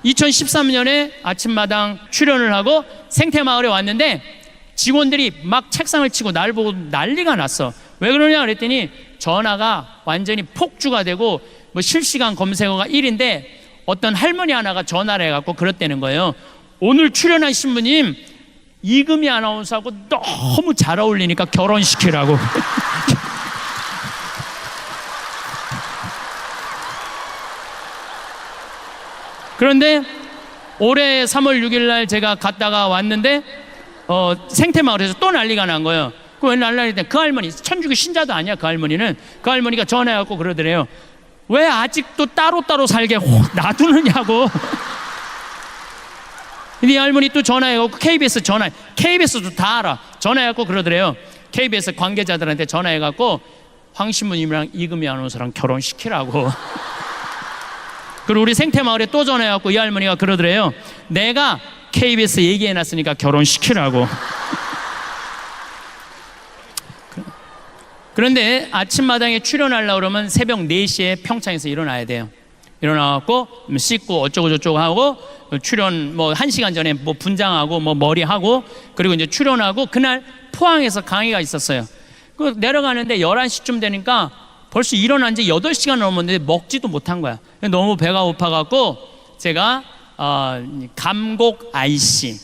2013년에 아침마당 출연을 하고 생태마을에 왔는데 직원들이 막 책상을 치고 날 보고 난리가 났어. 왜 그러냐 그랬더니 전화가 완전히 폭주가 되고 뭐 실시간 검색어가 1인데 어떤 할머니 하나가 전화를 해갖고 그랬다는 거예요. 오늘 출연한 신부님 이금희 아나운서하고 너무 잘 어울리니까 결혼시키라고. 그런데 올해 3월 6일 날 제가 갔다가 왔는데 생태마을에서 또 난리가 난 거예요. 왜 난리가 그 할머니 천주교 신자도 아니야. 그 할머니는 그 할머니가 전화해갖고 그러더래요. 왜 아직도 따로따로 살게 놔두느냐고. 근데 이 할머니 또 전화해갖고 KBS도 다 알아. 전화해갖고 그러더래요. KBS 관계자들한테 전화해갖고 황 신부님이랑 이금희 아나운서랑 결혼시키라고. 그리고 우리 생태마을에 또 전화해갖고 이 할머니가 그러더래요. 내가 KBS 얘기해놨으니까 결혼시키라고. 그런데 아침마당에 출연하려고 그러면 새벽 4시에 평창에서 일어나야 돼요. 일어나갖고 씻고 어쩌고 저쩌고 하고 출연 뭐 1시간 전에 뭐 분장하고 뭐 머리하고 그리고 이제 출연하고 그날 포항에서 강의가 있었어요. 그 내려가는데 11시쯤 되니까 벌써 일어난 지 8시간 넘었는데 먹지도 못한 거야. 너무 배가 고파갖고 제가 감곡 IC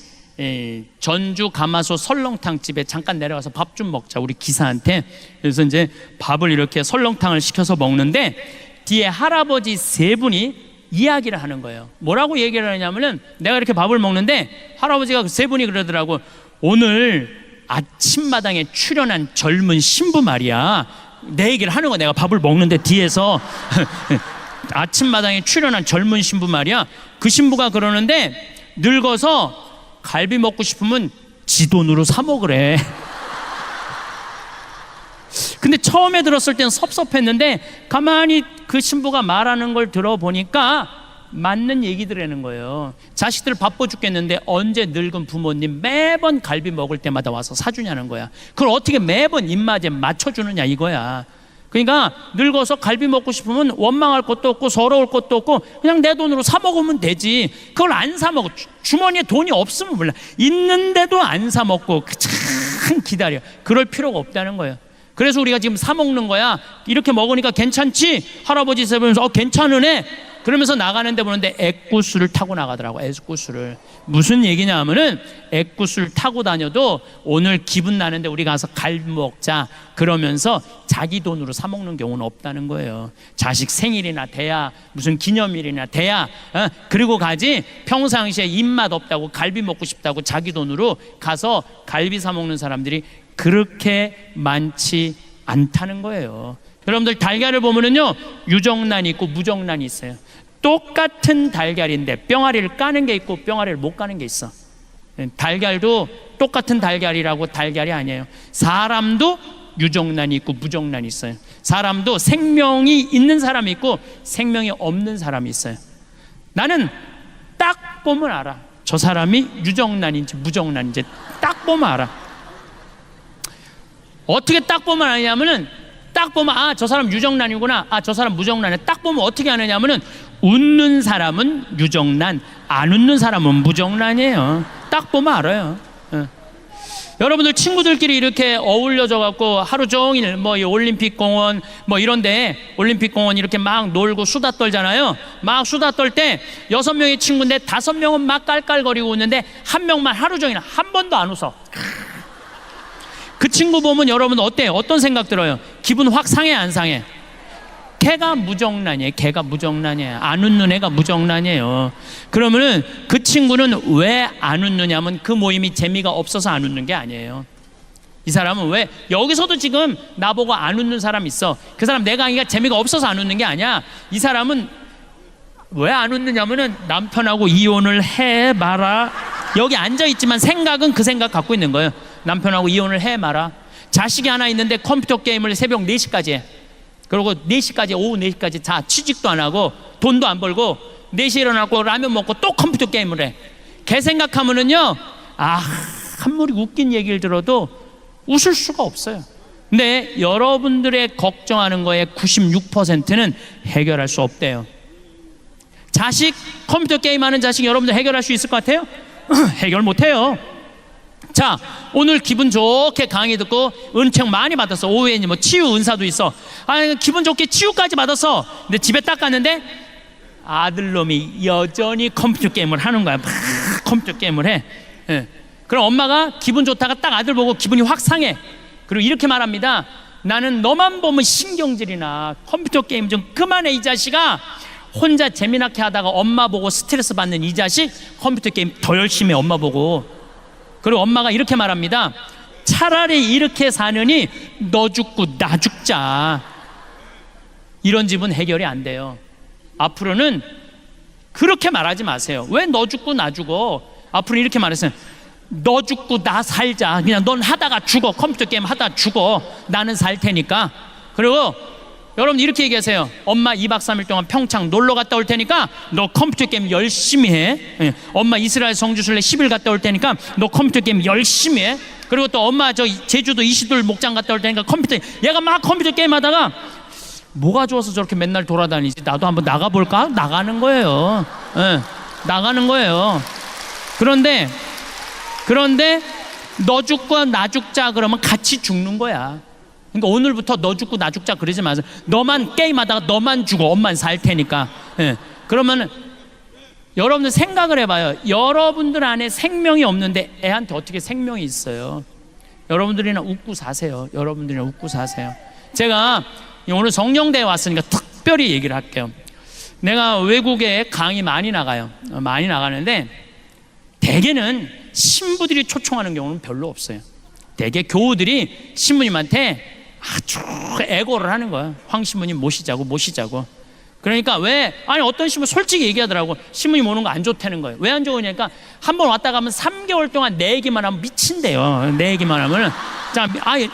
전주 가마솥 설렁탕 집에 잠깐 내려가서 밥 좀 먹자 우리 기사한테. 그래서 이제 밥을 이렇게 설렁탕을 시켜서 먹는데 뒤에 할아버지 3분이 이야기를 하는 거예요. 뭐라고 얘기를 하냐면은 내가 이렇게 밥을 먹는데 할아버지가 3분이 그러더라고. 오늘 아침마당에 출연한 젊은 신부 말이야. 내 얘기를 하는 거야. 내가 밥을 먹는데 뒤에서 아침마당에 출연한 젊은 신부 말이야. 그 신부가 그러는데 늙어서 갈비 먹고 싶으면 지 돈으로 사 먹으래. 근데 처음에 들었을 땐 섭섭했는데 가만히 그 신부가 말하는 걸 들어보니까 맞는 얘기들이라는 거예요. 자식들 바빠 죽겠는데 언제 늙은 부모님 매번 갈비 먹을 때마다 와서 사주냐는 거야. 그걸 어떻게 매번 입맛에 맞춰주느냐 이거야. 그러니까 늙어서 갈비 먹고 싶으면 원망할 것도 없고 서러울 것도 없고 그냥 내 돈으로 사 먹으면 되지. 그걸 안 사 먹어. 주머니에 돈이 없으면 몰라. 있는데도 안 사 먹고 참 기다려. 그럴 필요가 없다는 거예요. 그래서 우리가 지금 사 먹는 거야. 이렇게 먹으니까 괜찮지? 할아버지 세보면서 괜찮으네? 그러면서 나가는데 보는데 애꾸스를 타고 나가더라고. 애꾸스를. 무슨 얘기냐 하면은 애꾸스를 타고 다녀도 오늘 기분 나는데 우리 가서 갈비 먹자 그러면서 자기 돈으로 사 먹는 경우는 없다는 거예요. 자식 생일이나 돼야 무슨 기념일이나 돼야 그리고 가지. 평상시에 입맛 없다고 갈비 먹고 싶다고 자기 돈으로 가서 갈비 사 먹는 사람들이 그렇게 많지 않다는 거예요. 여러분들 달걀을 보면은요 유정란이 있고 무정란이 있어요. 똑같은 달걀인데 뿅아리를 까는 게 있고 뿅아리를 못 까는 게 있어. 달걀도 똑같은 달걀이라고 달걀이 아니에요. 사람도 유정란이 있고 무정란이 있어요. 사람도 생명이 있는 사람이 있고 생명이 없는 사람이 있어요. 나는 딱 보면 알아. 저 사람이 유정란인지 무정란인지 딱 보면 알아. 어떻게 딱 보면 아냐면은 딱 보면 저 사람 유정란이구나. 저 사람 무정란이야. 딱 보면 어떻게 아느냐면은 웃는 사람은 유정란, 안 웃는 사람은 무정란이에요. 딱 보면 알아요. 여러분들 친구들끼리 이렇게 어울려져 갖고 하루 종일 뭐 이 올림픽 공원 뭐 이런데 올림픽 공원 이렇게 막 놀고 수다 떨잖아요. 막 수다 떨 때 6명의 친구인데 5명은 막 깔깔거리고 웃는데 1명만 하루 종일 한 번도 안 웃어. 그 친구 보면 여러분 어때요? 어떤 생각 들어요? 기분 확 상해 안 상해? 걔가 무정란이에요. 걔가 무정란이에요. 안 웃는 애가 무정란이에요. 그러면은 그 친구는 왜 안 웃느냐면 그 모임이 재미가 없어서 안 웃는 게 아니에요. 이 사람은 왜 여기서도 지금 나보고 안 웃는 사람 있어. 그 사람 내 강의가 재미가 없어서 안 웃는 게 아니야. 이 사람은 왜 안 웃느냐면은 남편하고 이혼을 해 마라. 여기 앉아있지만 생각은 그 생각 갖고 있는 거예요. 남편하고 이혼을 해 마라. 자식이 하나 있는데 컴퓨터 게임을 새벽 4시까지 해. 그리고 4시까지 오후 4시까지 자 취직도 안 하고 돈도 안 벌고 4시에 일어나고 라면 먹고 또 컴퓨터 게임을 해. 걔 생각하면은요 아무리 웃긴 얘기를 들어도 웃을 수가 없어요. 근데 여러분들의 걱정하는 거에 96%는 해결할 수 없대요. 자식 컴퓨터 게임하는 자식 여러분들 해결할 수 있을 것 같아요? 해결 못해요. 자, 오늘 기분 좋게 강의 듣고 은총 많이 받았어. 오후에 뭐 치유 은사도 있어. 기분 좋게 치유까지 받았어. 근데 집에 딱 갔는데 아들놈이 여전히 컴퓨터 게임을 하는 거야. 막 컴퓨터 게임을 해. 예. 그럼 엄마가 기분 좋다가 딱 아들 보고 기분이 확 상해. 그리고 이렇게 말합니다. 나는 너만 보면 신경질이나 컴퓨터 게임 좀 그만해 이 자식아. 혼자 재미나게 하다가 엄마 보고 스트레스 받는 이 자식, 컴퓨터 게임 더 열심히 해, 엄마 보고. 그리고 엄마가 이렇게 말합니다. 차라리 이렇게 사느니 너 죽고 나 죽자. 이런 집은 해결이 안 돼요. 앞으로는 그렇게 말하지 마세요. 왜 너 죽고 나 죽어? 앞으로 이렇게 말했어요. 너 죽고 나 살자. 그냥 넌 하다가 죽어. 컴퓨터 게임 하다가 죽어. 나는 살 테니까. 그리고 여러분 이렇게 얘기하세요. 엄마 2박 3일 동안 평창 놀러 갔다 올 테니까 너 컴퓨터 게임 열심히 해. 예. 엄마 이스라엘 성지순례 10일 갔다 올 테니까 너 컴퓨터 게임 열심히 해. 그리고 또 엄마 저 제주도 이시돌 목장 갔다 올 테니까 컴퓨터, 얘가 막 컴퓨터 게임 하다가 뭐가 좋아서 저렇게 맨날 돌아다니지? 나도 한번 나가볼까? 나가는 거예요. 예. 나가는 거예요. 그런데 너 죽고 나 죽자 그러면 같이 죽는 거야. 그러니까 오늘부터 너 죽고 나 죽자 그러지 마세요. 너만 게임하다가 너만 죽어. 엄만 살 테니까. 예. 그러면 여러분들 생각을 해봐요. 여러분들 안에 생명이 없는데 애한테 어떻게 생명이 있어요? 여러분들이나 웃고 사세요. 여러분들이나 웃고 사세요. 제가 오늘 성령대에 왔으니까 특별히 얘기를 할게요. 내가 외국에 강의 많이 나가요. 많이 나가는데 대개는 신부들이 초청하는 경우는 별로 없어요. 대개 교우들이 신부님한테 아주 애고를 하는 거야. 황 신부님 모시자고. 그러니까 어떤 신부 솔직히 얘기하더라고. 신부님 오는 거 안 좋다는 거예요. 왜 안 좋으냐니까 한 번 왔다 가면 3개월 동안 내 얘기만 하면 미친대요. 내 얘기만 하면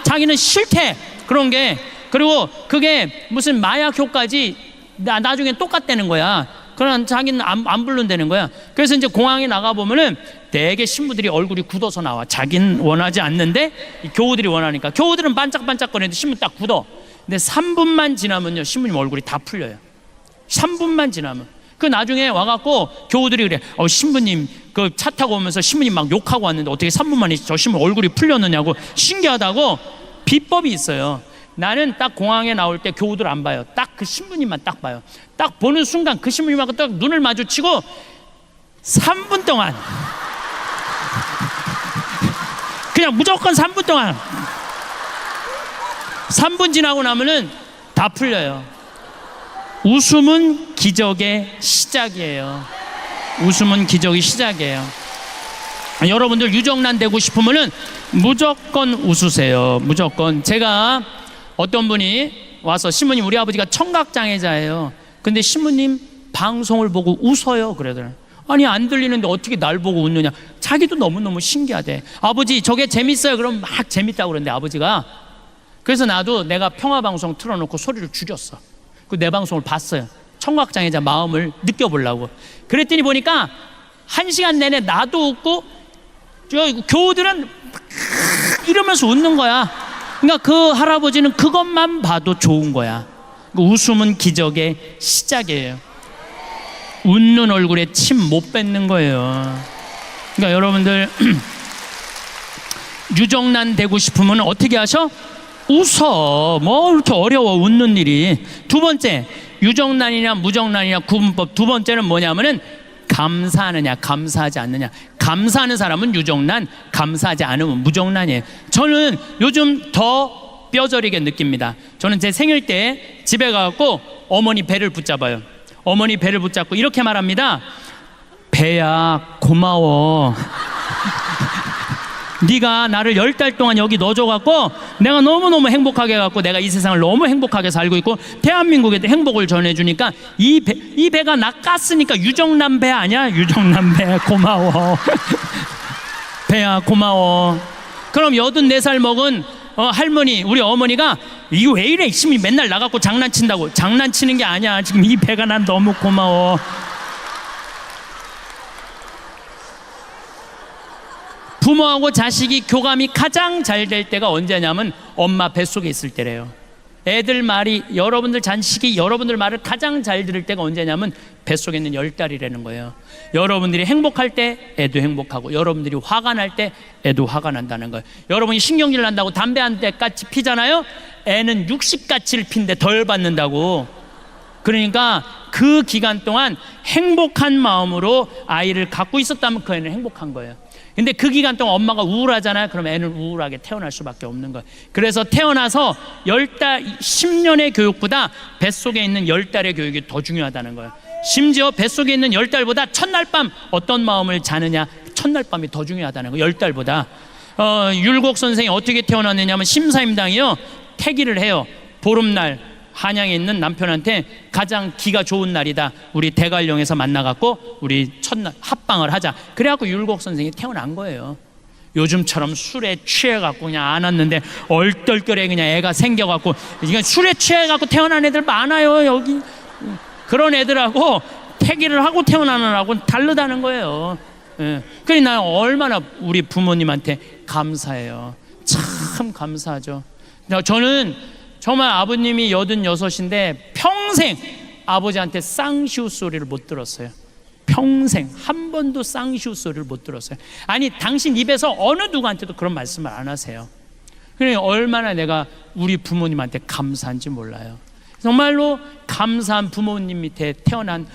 자기는 싫대. 그런 게. 그리고 그게 무슨 마약 효과지 나중에 똑같다는 거야. 그러나 자기는 안 부른다는 거야. 그래서 이제 공항에 나가보면은 대개 신부들이 얼굴이 굳어서 나와. 자기는 원하지 않는데 교우들이 원하니까. 교우들은 반짝반짝거리는데 신부 딱 굳어. 근데 3분만 지나면요 신부님 얼굴이 다 풀려요. 3분만 지나면. 그 나중에 와갖고 교우들이 그래. 신부님 그 차 타고 오면서 신부님 막 욕하고 왔는데 어떻게 3분 만에 저 신부 얼굴이 풀렸느냐고. 신기하다고. 비법이 있어요. 나는 딱 공항에 나올 때 교우들 안 봐요. 딱 그 신부님만 딱 봐요. 딱 보는 순간 그 신부님하고 딱 눈을 마주치고 3분 동안 그냥 무조건 3분 동안 3분 지나고 나면은 다 풀려요. 웃음은 기적의 시작이에요. 웃음은 기적의 시작이에요. 여러분들 유정란 되고 싶으면은 무조건 웃으세요. 무조건. 제가 어떤 분이 와서 신부님 우리 아버지가 청각장애자예요. 근데 신부님 방송을 보고 웃어요. 그러더라고요. 아니 안 들리는데 어떻게 날 보고 웃느냐. 자기도 너무너무 신기하대. 아버지 저게 재밌어요. 그럼 막 재밌다고 그러는데 아버지가. 그래서 나도 내가 평화방송 틀어놓고 소리를 줄였어. 그 내 방송을 봤어요. 청각장애자 마음을 느껴보려고. 그랬더니 보니까 1시간 내내 나도 웃고 저 교우들은 이러면서 웃는 거야. 그러니까 그 할아버지는 그것만 봐도 좋은 거야. 웃음은 기적의 시작이에요. 웃는 얼굴에 침 못 뱉는 거예요. 그러니까 여러분들 유정란 되고 싶으면 어떻게 하셔? 웃어. 뭐 이렇게 어려워 웃는 일이. 두 번째, 유정란이냐 무정란이냐 구분법. 두 번째는 뭐냐면은 감사하느냐 감사하지 않느냐. 감사하는 사람은 유정란, 감사하지 않으면 무정란이에요. 저는 요즘 더 뼈저리게 느낍니다. 저는 제 생일 때 집에 가서 어머니 배를 붙잡아요. 어머니 배를 붙잡고 이렇게 말합니다. 배야 고마워. 네가 나를 10달 동안 여기 넣어줘갖고 내가 너무너무 행복하게 해갖고 내가 이 세상을 너무 행복하게 살고 있고 대한민국에 행복을 전해주니까 이 배가 나 깠으니까 유정란 배 아니야? 유정란 배 고마워. 배야 고마워. 그럼 84살 먹은 할머니, 우리 어머니가 이거 왜 이래? 심이 맨날 나갖고 장난친다고. 장난치는 게 아니야. 지금 이 배가 난 너무 고마워. 부모하고 자식이 교감이 가장 잘 될 때가 언제냐면 엄마 뱃속에 있을 때래요. 애들 말이, 여러분들 자식이 여러분들 말을 가장 잘 들을 때가 언제냐면 뱃속에 있는 10달이라는 거예요. 여러분들이 행복할 때 애도 행복하고, 여러분들이 화가 날 때 애도 화가 난다는 거예요. 여러분이 신경질 난다고 담배 한 대까지 피잖아요. 애는 60가치를 핀데 덜 받는다고. 그러니까 그 기간 동안 행복한 마음으로 아이를 갖고 있었다면 그 애는 행복한 거예요. 근데 그 기간 동안 엄마가 우울하잖아요. 그럼 애는 우울하게 태어날 수밖에 없는 거예요. 그래서 태어나서 10달, 10년의 교육보다 뱃속에 있는 10달의 교육이 더 중요하다는 거예요. 심지어 뱃속에 있는 10달보다 첫날 밤 어떤 마음을 자느냐, 첫날 밤이 더 중요하다는 거예요. 10달보다. 율곡 선생이 어떻게 태어났느냐면 심사임당이요, 태기를 해요. 보름날 한양에 있는 남편한테 가장 기가 좋은 날이다, 우리 대관령에서 만나갖고 우리 첫날 합방을 하자. 그래갖고 율곡 선생이 태어난 거예요. 요즘처럼 술에 취해갖고 그냥 안 왔는데 얼떨결에 그냥 애가 생겨갖고, 이건 술에 취해갖고 태어난 애들 많아요 여기. 그런 애들하고 태기를 하고 태어나는 애하고는 다르다는 거예요. 그러니 나는 얼마나 우리 부모님한테 감사해요. 참 감사하죠. 저는 정말 아버님이 86인데 평생 아버지한테 쌍시우 소리를 못 들었어요. 평생 한 번도 쌍시우 소리를 못 들었어요. 아니, 당신 입에서 어느 누구한테도 그런 말씀을 안 하세요. 그러니까 얼마나 내가 우리 부모님한테 감사한지 몰라요. 정말로 감사한 부모님 밑에 태어난,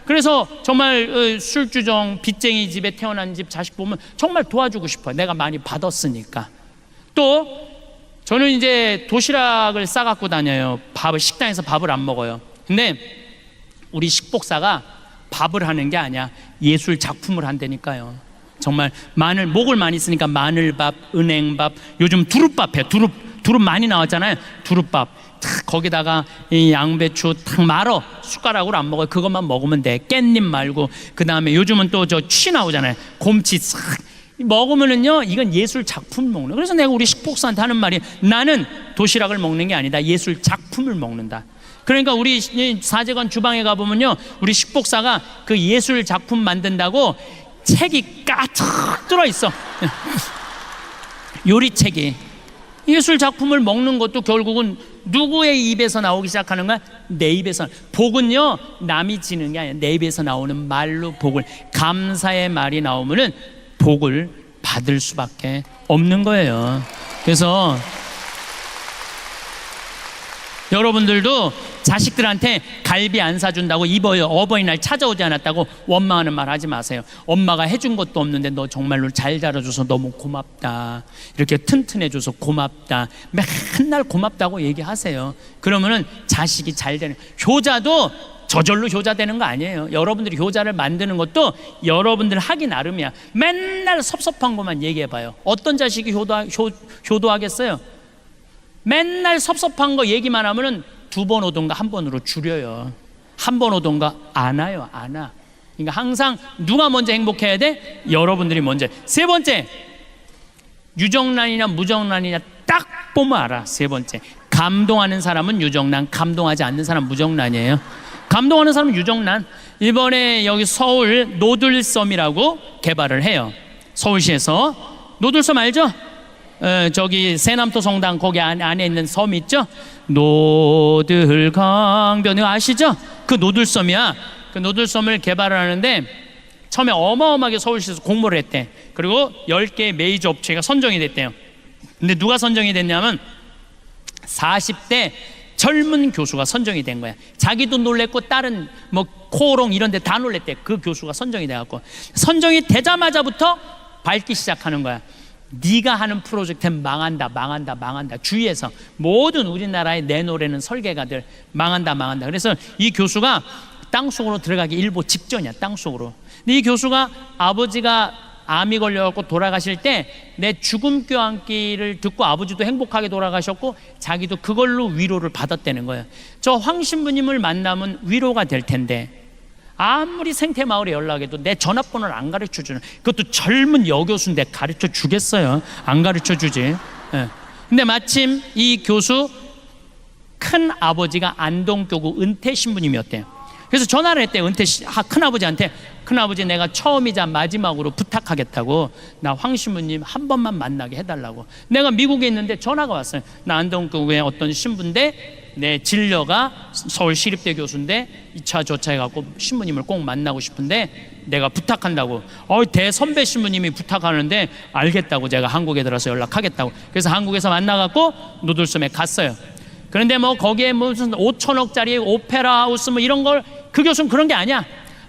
그래서 정말 술주정 빚쟁이 집에 태어난 집 자식 보면 정말 도와주고 싶어요. 내가 많이 받았으니까. 또 저는 이제 도시락을 싸갖고 다녀요. 식당에서 밥을 안 먹어요. 근데 우리 식복사가 밥을 하는 게 아니야, 예술 작품을 한다니까요. 정말 목을 많이 쓰니까 마늘밥, 은행밥, 요즘 두릅밥 해요. 두릅 많이 나왔잖아요. 두릅밥 거기다가 이 양배추 탁 말어, 숟가락으로 안 먹어요. 그것만 먹으면 돼. 깻잎 말고. 그 다음에 요즘은 또 저 취 나오잖아요. 곰치 싹 먹으면은요, 이건 예술 작품 먹는 거예요. 그래서 내가 우리 식복사한테 하는 말이, 나는 도시락을 먹는 게 아니다, 예술 작품을 먹는다. 그러니까 우리 사제관 주방에 가보면요, 우리 식복사가 그 예술 작품 만든다고 책이 가득 들어있어. 요리책이. 예술 작품을 먹는 것도 결국은 누구의 입에서 나오기 시작하는 거야? 내 입에서. 복은요, 남이 지는 게 아니야. 내 입에서 나오는 말로 복을, 감사의 말이 나오면은 복을 받을 수밖에 없는 거예요. 그래서 여러분들도 자식들한테 갈비 안 사준다고 어버이날 찾아오지 않았다고 원망하는 말 하지 마세요. 엄마가 해준 것도 없는데 너 정말로 잘 자라줘서 너무 고맙다, 이렇게 튼튼해줘서 고맙다, 맨날 고맙다고 얘기하세요. 그러면은 자식이 잘 되는, 효자도 저절로 효자 되는 거 아니에요. 여러분들이 효자를 만드는 것도 여러분들 하기 나름이야. 맨날 섭섭한 것만 얘기해봐요. 어떤 자식이 효도하겠어요? 맨날 섭섭한 거 얘기만 하면은 2번 오던가 1번으로 줄여요. 1번 오던가 안 와요. 안 와. 그러니까 항상 누가 먼저 행복해야 돼? 여러분들이 먼저. 세 번째, 유정란이냐 무정란이냐 딱 보면 알아. 세 번째, 감동하는 사람은 유정란, 감동하지 않는 사람은 무정란이에요. 감동하는 사람은 유정란. 이번에 여기 서울 노들섬이라고 개발을 해요. 서울시에서. 노들섬 알죠? 저기 세남도 성당 거기 안에 있는 섬 있죠? 노들강변 아시죠? 그 노들섬이야. 그 노들섬을 개발을 하는데 처음에 어마어마하게 서울시에서 공모를 했대. 그리고 10개의 메이저 업체가 선정이 됐대요. 근데 누가 선정이 됐냐면 40대 젊은 교수가 선정이 된 거야. 자기도 놀랬고 다른 뭐 코오롱 이런 데 다 놀랬대. 그 교수가 선정이 돼갖고, 선정이 되자마자부터 밟기 시작하는 거야. 네가 하는 프로젝트는 망한다. 주위에서 모든 우리나라에 내놓으려는 설계가들 망한다. 그래서 이 교수가 땅속으로 들어가기 일보 직전이야. 땅속으로. 근데 이 교수가 아버지가 암이 걸려갖고 돌아가실 때 내 죽음 껴안기를 듣고 아버지도 행복하게 돌아가셨고 자기도 그걸로 위로를 받았다는 거예요. 저 황 신부님을 만나면 위로가 될 텐데 아무리 생태마을에 연락해도 내 전화번호를 안 가르쳐주는, 그것도 젊은 여교수인데 가르쳐 주겠어요? 안 가르쳐 주지. 근데 마침 이 교수 큰 아버지가 안동교구 은퇴 신부님이었대요. 그래서 전화를 했대요. 큰아버지한테. 큰아버지, 내가 처음이자 마지막으로 부탁하겠다고, 나 황 신부님 한 번만 만나게 해달라고. 내가 미국에 있는데 전화가 왔어요. 나 안동교구의 어떤 신부인데 내 진료가 서울시립대 교수인데 2차 조차해갖고 신부님을 꼭 만나고 싶은데 내가 부탁한다고. 대선배 신부님이 부탁하는데 알겠다고 제가 한국에 들어서 연락하겠다고. 그래서 한국에서 만나갖고 노들섬에 갔어요. 그런데 뭐 거기에 무슨 5천억짜리 오페라 하우스 뭐 이런 걸, 그 교수는 그런 게 아니야.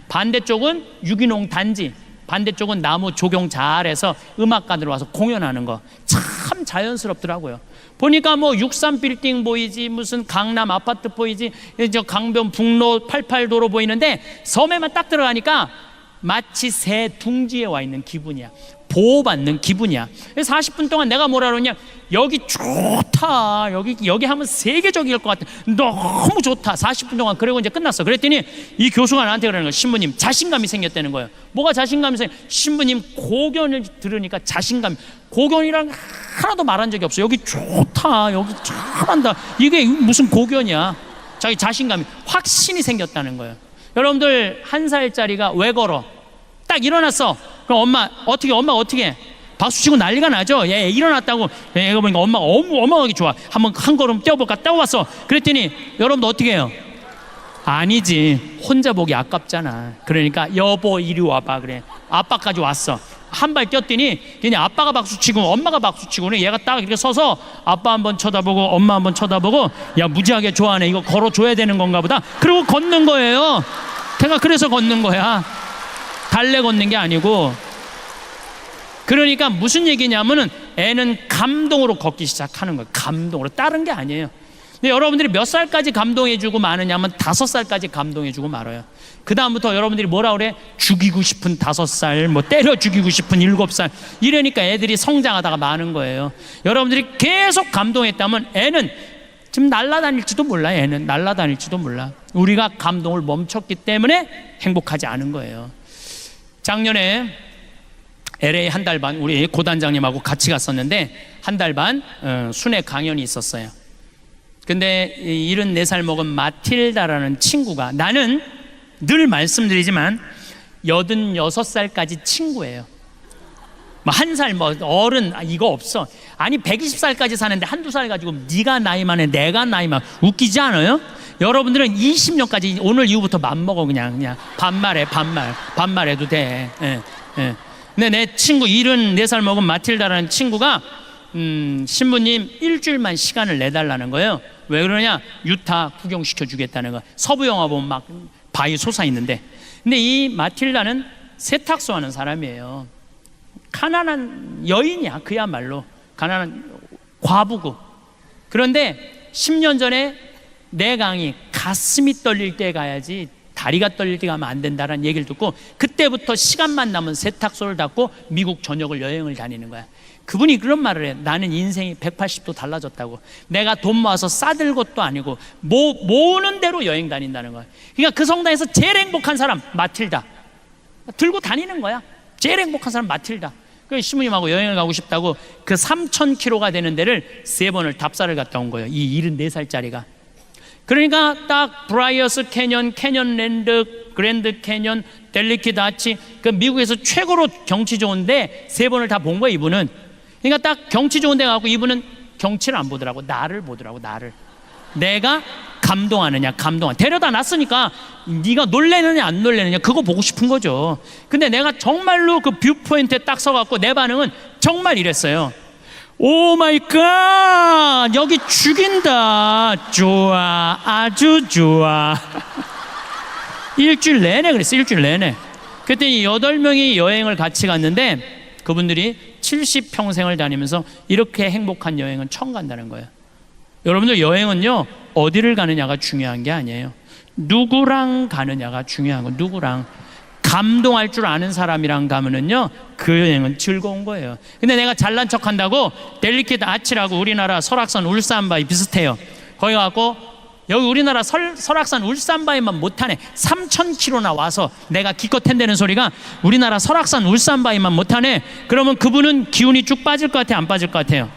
반대쪽은 유기농 단지, 반대쪽은 나무 조경 잘해서 음악가들 와서 공연하는 거 참 자연스럽더라고요. 보니까 뭐 63빌딩 보이지, 무슨 강남 아파트 보이지, 저 강변북로 88도로 보이는데 섬에만 딱 들어가니까 마치 새 둥지에 와 있는 기분이야. 보호받는 기분이야. 그래서 40분 동안 내가 뭐라 그러냐, 여기 좋다, 여기 하면 세계적일 것 같아, 너무 좋다. 40분 동안. 그리고 이제 끝났어. 그랬더니 이 교수가 나한테 그러는 거야. 신부님 자신감이 생겼다는 거예요. 뭐가 자신감이 신부님 고견을 들으니까 자신감. 고견이랑 하나도 말한 적이 없어. 여기 좋다, 여기 잘한다, 이게 무슨 고견이야. 자기 자신감이, 확신이 생겼다는 거예요. 여러분들 1살짜리가 왜 걸어? 딱 일어났어. 그럼 엄마 어떻게 박수 치고 난리가 나죠. 얘 일어났다고. 얘가 보니까 엄마가 어마어마하게 좋아. 한번 한 걸음 뛰어볼까? 뛰어봤어. 그랬더니 여러분들 어떻게 해요? 아니지, 혼자 보기 아깝잖아. 그러니까 여보 이리 와봐. 그래, 아빠까지 왔어. 한 발 뛰었더니 그냥 아빠가 박수치고 엄마가 박수치고, 얘가 딱 이렇게 서서 아빠 한번 쳐다보고 엄마 한번 쳐다보고, 야 무지하게 좋아하네, 이거 걸어줘야 되는 건가 보다. 그리고 걷는 거예요. 걔가 그래서 걷는 거야. 달래 걷는 게 아니고. 그러니까 무슨 얘기냐면은 애는 감동으로 걷기 시작하는 거예요. 감동으로. 다른 게 아니에요. 근데 여러분들이 몇 살까지 감동해주고 마느냐면 5살까지 감동해주고 말아요. 그 다음부터 여러분들이 뭐라 그래? 죽이고 싶은 5살, 뭐 때려 죽이고 싶은 7살, 이러니까 애들이 성장하다가 마는 거예요. 여러분들이 계속 감동했다면 애는 지금 날아다닐지도 몰라. 애는 날아다닐지도 몰라. 우리가 감동을 멈췄기 때문에 행복하지 않은 거예요. 작년에 LA 한 달 반 우리 고단장님하고 같이 갔었는데, 한 달 반 순회 강연이 있었어요. 근데 74살 먹은 마틸다라는 친구가, 나는 늘 말씀드리지만 86살까지 친구예요. 뭐 1살 뭐 어른 이거 없어. 아니 120살까지 사는데 한두 살 가지고 네가 나이만 해 내가 나이만, 웃기지 않아요? 여러분들은 20년까지 오늘 이후부터 맘먹어. 그냥 반말해. 반말해도 돼. 예. 근데 내 친구 74살 먹은 마틸다라는 친구가 신부님 일주일만 시간을 내달라는 거예요. 왜 그러냐? 유타 구경시켜 주겠다는 거야. 서부 영화 보면 막 바위 솟아 있는데. 근데 이 마틸다는 세탁소 하는 사람이에요. 가난한 여인이야. 그야말로 가난한 과부고. 그런데 10년 전에 내 강의 가슴이 떨릴 때 가야지 다리가 떨릴 때 가면 안 된다라는 얘기를 듣고, 그때부터 시간만 나면 세탁소를 닫고 미국 전역을 여행을 다니는 거야. 그분이 그런 말을 해. 나는 인생이 180도 달라졌다고. 내가 돈 모아서 싸들 것도 아니고 모으는 대로 여행 다닌다는 거야. 그러니까 그 성당에서 제일 행복한 사람 마틸다. 들고 다니는 거야. 제일 행복한 사람 마틸다. 그 신부님하고 여행을 가고 싶다고 그 3,000km가 되는 데를 3번을 답사를 갔다 온 거예요. 이 74살짜리가. 그러니까 딱 브라이어스 캐년, 캐년랜드, 그랜드 캐년, 델리키드 아치, 그 미국에서 최고로 경치 좋은데 3번을 다 본 거야 이분은. 그러니까 딱 경치 좋은 데 가고 이분은 경치를 안 보더라고. 나를 보더라고. 나를. 내가 감동하느냐, 데려다 놨으니까 네가 놀래느냐 안 놀래느냐 그거 보고 싶은 거죠. 근데 내가 정말로 그 뷰포인트에 딱 서갖고 내 반응은 정말 이랬어요. 오 마이 갓, 여기 죽인다. 좋아, 아주 좋아. 일주일 내내 그랬어. 일주일 내내. 그랬더니 8명이 여행을 같이 갔는데 그분들이 70평생을 다니면서 이렇게 행복한 여행은 처음 간다는 거예요. 여러분들 여행은요, 어디를 가느냐가 중요한 게 아니에요. 누구랑 가느냐가 중요한 거예요. 누구랑. 감동할 줄 아는 사람이랑 가면은요, 그 여행은 즐거운 거예요. 근데 내가 잘난 척 한다고 델리키드 아치라고 우리나라 설악산 울산바위 비슷해요. 거기 가고 여기 우리나라 설악산 울산바위만 못하네. 3,000km나 와서 내가 기껏 한다는 소리가 우리나라 설악산 울산바위만 못하네. 그러면 그분은 기운이 쭉 빠질 것 같아요? 안 빠질 것 같아요?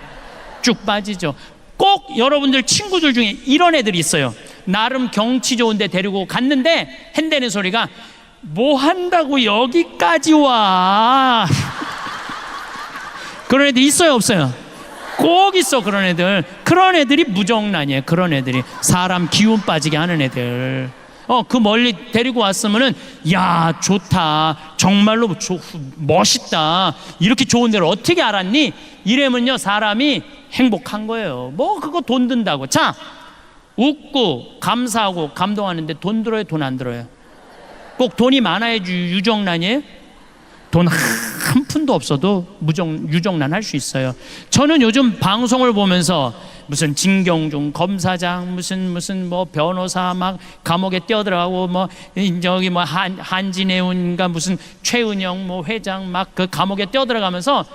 쭉 빠지죠. 꼭 여러분들 친구들 중에 이런 애들이 있어요. 나름 경치 좋은 데 데리고 갔는데 한다는 소리가 뭐 한다고 여기까지 와. 그런 애들 있어요 없어요? 꼭 있어. 그런 애들. 그런 애들이 무정란이에요. 그런 애들이 사람 기운 빠지게 하는 애들. 그 멀리 데리고 왔으면은 야 좋다, 정말로 멋있다, 이렇게 좋은 데를 어떻게 알았니? 이러면요 사람이 행복한 거예요. 뭐 그거 돈 든다고. 자, 웃고 감사하고 감동하는데 돈 들어요, 돈 안 들어요? 꼭 돈이 많아야지 유정란이에요? 돈 한 푼도 없어도 유정란 할 수 있어요. 저는 요즘 방송을 보면서 무슨 진경중 검사장, 무슨 뭐 변호사 막 감옥에 뛰어들어가고, 뭐 저기 뭐 한진해운가 무슨 최은영 뭐 회장 막 그 감옥에 뛰어들어가면서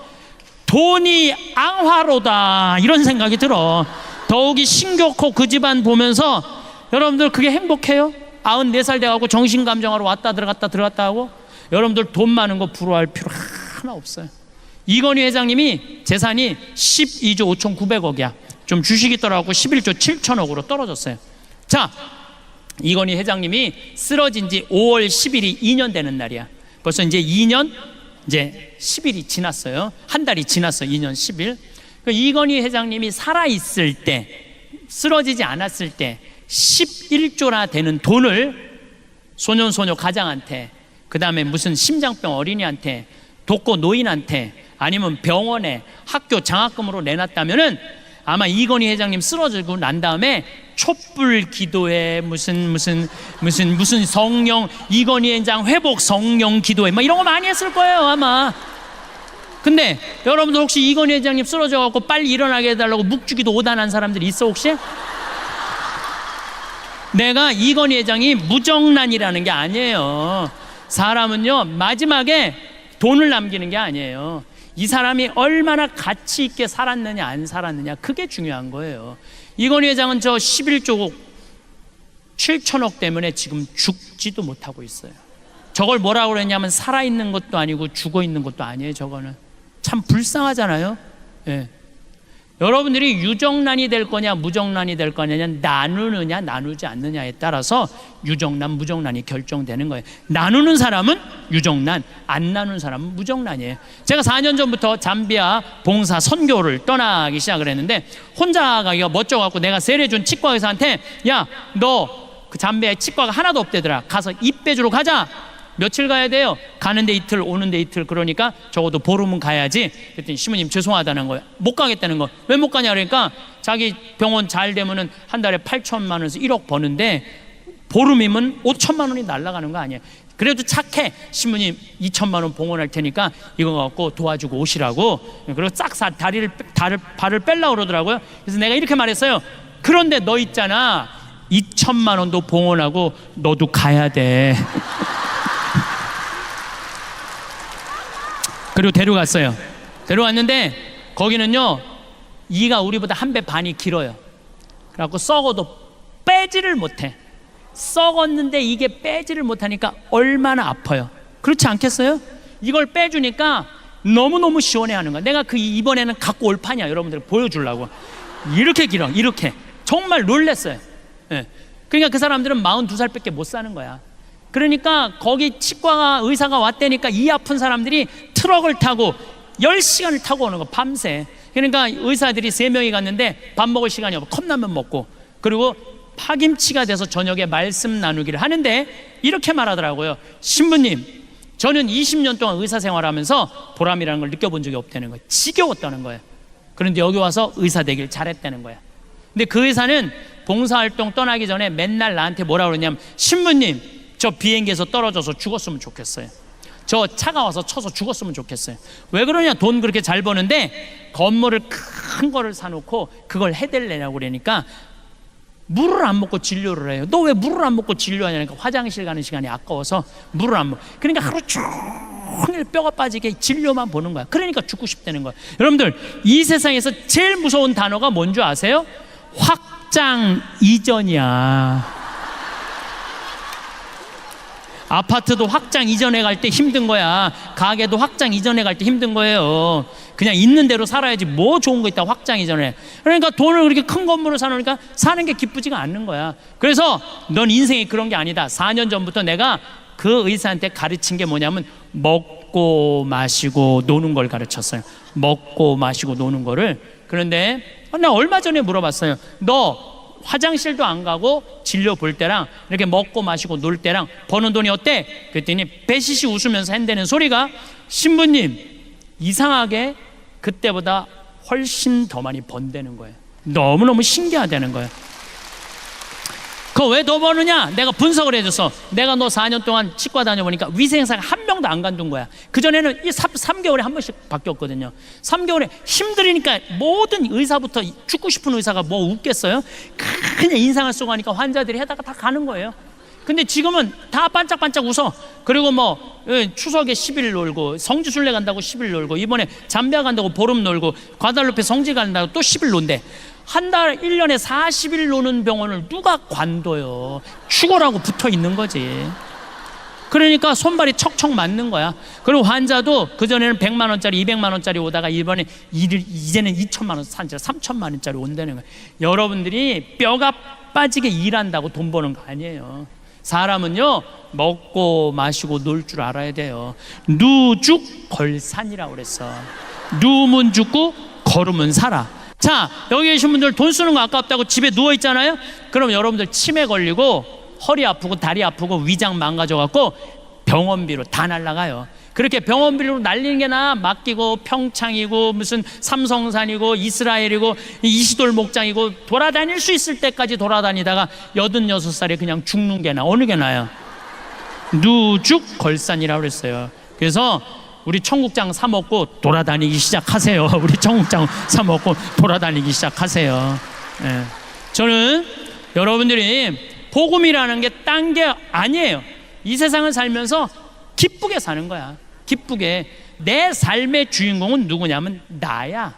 돈이 앙화로다 이런 생각이 들어. 더욱이 신교코 그 집안 보면서 여러분들 그게 행복해요? 94살 돼가고 정신감정하러 왔다 들어갔다 하고. 여러분들 돈 많은 거 부러워할 필요 하나 없어요. 이건희 회장님이 재산이 12조 5,900억이야. 좀 주식이 떨어졌고 11조 7천억으로 떨어졌어요. 자, 이건희 회장님이 쓰러진 지 5월 10일이 2년 되는 날이야. 벌써 이제 2년 이제 10일이 지났어요. 한 달이 지났어. 2년 10일. 이건희 회장님이 살아있을 때, 쓰러지지 않았을 때 11조나 되는 돈을 소년소녀 가장한테, 그 다음에 무슨 심장병 어린이한테, 독거 노인한테, 아니면 병원에 학교 장학금으로 내놨다면은 아마 이건희 회장님 쓰러지고 난 다음에 촛불 기도회, 무슨 성령, 이건희 회장 회복 성령 기도회 막 이런 거 많이 했을 거예요 아마. 근데 여러분들 혹시 이건희 회장님 쓰러져갖고 빨리 일어나게 해달라고 묵주기도 오단한 사람들이 있어 혹시? 내가 이건희 회장이 무정란이라는 게 아니에요. 사람은요 마지막에 돈을 남기는 게 아니에요. 이 사람이 얼마나 가치 있게 살았느냐 안 살았느냐, 그게 중요한 거예요. 이건희 회장은 저 11조 7천억 때문에 지금 죽지도 못하고 있어요. 저걸 뭐라고 그랬냐면 살아있는 것도 아니고 죽어있는 것도 아니에요. 저거는 참 불쌍하잖아요. 예. 여러분들이 유정란이 될 거냐 무정란이 될 거냐, 나누느냐 나누지 않느냐에 따라서 유정란 무정란이 결정되는 거예요. 나누는 사람은 유정란, 안 나누는 사람은 무정란이에요. 제가 4년 전부터 잠비아 봉사 선교를 떠나기 시작을 했는데, 혼자 가기가 멋져갖고 내가 세례준 치과 의사한테 야, 너 그 잠비아에 치과가 하나도 없대더라. 가서 입 빼주러 가자. 며칠 가야 돼요? 가는데 이틀 오는데 이틀. 그러니까 적어도 보름은 가야지. 그랬더니 신부님 죄송하다는 거예요. 못 가겠다는 거. 왜 못 가냐 그러니까 자기 병원 잘 되면은 한 달에 8천만 원에서 1억 버는데 보름이면 5천만 원이 날아가는 거 아니에요. 그래도 착해. 신부님 2천만 원 봉헌할 테니까 이거 갖고 도와주고 오시라고. 그리고 싹 발을 뺄라고 그러더라고요. 그래서 내가 이렇게 말했어요. 그런데 너 있잖아, 2천만 원도 봉헌하고 너도 가야 돼. 그리고 데려갔어요. 데려왔는데 거기는요 이가 우리보다 1배 반이 길어요. 그래갖고 썩어도 빼지를 못해. 썩었는데 이게 빼지를 못하니까 얼마나 아파요. 그렇지 않겠어요? 이걸 빼주니까 너무너무 시원해하는 거야. 내가 그 이번에는 갖고 올 판이야. 여러분들 보여주려고. 이렇게 길어. 이렇게. 정말 놀랬어요. 예. 그러니까 그 사람들은 42살밖에 못 사는 거야. 그러니까 거기 치과 의사가 왔다니까 이 아픈 사람들이 트럭을 타고 10시간을 타고 오는 거, 밤새. 그러니까 의사들이 3명이 갔는데 밥 먹을 시간이 없고 컵라면 먹고, 그리고 파김치가 돼서 저녁에 말씀 나누기를 하는데 이렇게 말하더라고요. 신부님, 저는 20년 동안 의사 생활하면서 보람이라는 걸 느껴본 적이 없다는 거예요. 지겨웠다는 거예요. 그런데 여기 와서 의사 되길 잘했다는 거야. 근데 그 의사는 봉사활동 떠나기 전에 맨날 나한테 뭐라 그러냐면, 신부님, 저 비행기에서 떨어져서 죽었으면 좋겠어요. 저 차가 와서 쳐서 죽었으면 좋겠어요. 왜 그러냐? 돈 그렇게 잘 버는데 건물을 큰 거를 사놓고 그걸 해댈래냐고 그러니까 물을 안 먹고 진료를 해요. 너 왜 물을 안 먹고 진료하냐니까 화장실 가는 시간이 아까워서 물을 안 먹어. 그러니까 하루 종일 뼈가 빠지게 진료만 보는 거야. 그러니까 죽고 싶다는 거야. 여러분들, 이 세상에서 제일 무서운 단어가 뭔지 아세요? 확장 이전이야. 아파트도 확장 이전해 갈 때 힘든 거야. 가게도 확장 이전해 갈 때 힘든 거예요. 그냥 있는 대로 살아야지 뭐 좋은 거 있다 확장 이전해. 그러니까 돈을 그렇게 큰 건물을 사놓으니까 사는 게 기쁘지가 않는 거야. 그래서 넌 인생이 그런 게 아니다. 4년 전부터 내가 그 의사한테 가르친 게 뭐냐면 먹고 마시고 노는 걸 가르쳤어요. 먹고 마시고 노는 거를. 그런데 나 얼마 전에 물어봤어요. 너 화장실도 안 가고 진료 볼 때랑 이렇게 먹고 마시고 놀 때랑 버는 돈이 어때? 그랬더니 배시시 웃으면서 한다는 소리가, 신부님 이상하게 그때보다 훨씬 더 많이 번다는 거예요. 너무너무 신기하다는 거예요. 그거 왜 더 버느냐? 내가 분석을 해줬어. 내가 너 4년 동안 치과 다녀보니까 위생사가 한 명도 안 간둔 거야. 그전에는 3개월에 한 번씩 바뀌었거든요. 3개월에 힘들으니까 모든 의사부터, 죽고 싶은 의사가 뭐 웃겠어요? 그냥 인상을 쓰고 하니까 환자들이 해다가 다 가는 거예요. 근데 지금은 다 반짝반짝 웃어. 그리고 뭐 추석에 10일 놀고, 성지순례 간다고 10일 놀고, 이번에 잠비아 간다고 보름 놀고, 과달루페 성지 간다고 또 10일 논대. 한 달 1년에 40일 노는 병원을 누가 관둬요? 죽어라고 붙어 있는 거지. 그러니까 손발이 척척 맞는 거야. 그리고 환자도 그전에는 100만 원짜리 200만 원짜리 오다가 이번에 이제는 2천만 원, 3천만 원짜리 온다는 거야. 여러분들이 뼈가 빠지게 일한다고 돈 버는 거 아니에요. 사람은요, 먹고 마시고 놀 줄 알아야 돼요. 누죽걸산이라고 그랬어. 누우면 죽고 걸으면 살아. 자, 여기 계신 분들 돈 쓰는 거 아깝다고 집에 누워 있잖아요. 그럼 여러분들 치매 걸리고 허리 아프고 다리 아프고 위장 망가져 갖고 병원비로 다 날라가요. 그렇게 병원비로 날리는 게 나아 맡기고 평창이고 무슨 삼성산이고 이스라엘이고 이시돌 목장이고 돌아다닐 수 있을 때까지 돌아다니다가 86살에 그냥 죽는 게 나아. 어느 게 나아요? 누죽걸산이라고 그랬어요. 그래서 우리 청국장 사 먹고 돌아다니기 시작하세요. 우리 청국장 사 먹고 돌아다니기 시작하세요. 예. 저는 여러분들이 복음이라는 게 딴 게 아니에요. 이 세상을 살면서 기쁘게 사는 거야. 기쁘게. 내 삶의 주인공은 누구냐면 나야.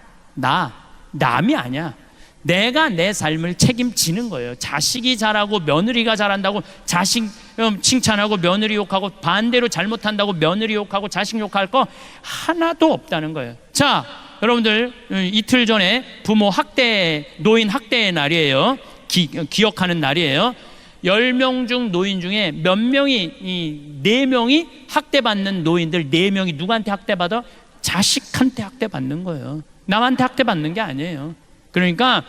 남이 아니야. 내가 내 삶을 책임지는 거예요. 자식이 잘하고 며느리가 잘한다고 자식 칭찬하고 며느리 욕하고, 반대로 잘못한다고 며느리 욕하고 자식 욕할 거 하나도 없다는 거예요. 자, 여러분들 이틀 전에 부모 학대, 노인 학대의 날이에요. 기억하는 날이에요. 10명 중 노인 중에 몇 명이, 4명이 학대받는 노인들 4명이 누구한테 학대받아? 자식한테 학대받는 거예요. 남한테 학대받는 게 아니에요. 그러니까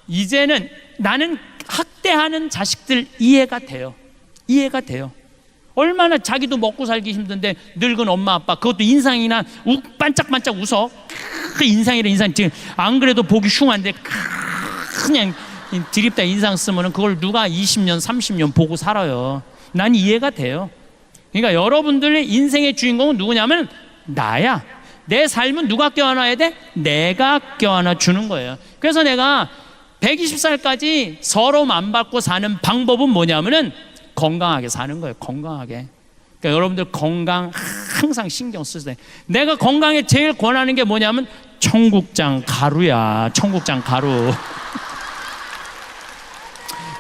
이제는 나는 학대하는 자식들 이해가 돼요. 이해가 돼요. 얼마나 자기도 먹고 살기 힘든데 늙은 엄마 아빠, 그것도 인상이나 반짝반짝 웃어. 그 인상이래. 인상 지금 안 그래도 보기 흉한데 그냥 드립다 인상 쓰면은 그걸 누가 20년 30년 보고 살아요. 난 이해가 돼요. 그러니까 여러분들의 인생의 주인공은 누구냐면 나야. 내 삶은 누가 껴안아야 돼? 내가 껴안아 주는 거예요. 그래서 내가 120살까지 서러움 안 받고 사는 방법은 뭐냐면은 건강하게 사는 거예요. 건강하게. 그러니까 여러분들 건강 항상 신경 쓰세요. 내가 건강에 제일 권하는 게 뭐냐면 청국장 가루야. 청국장 가루.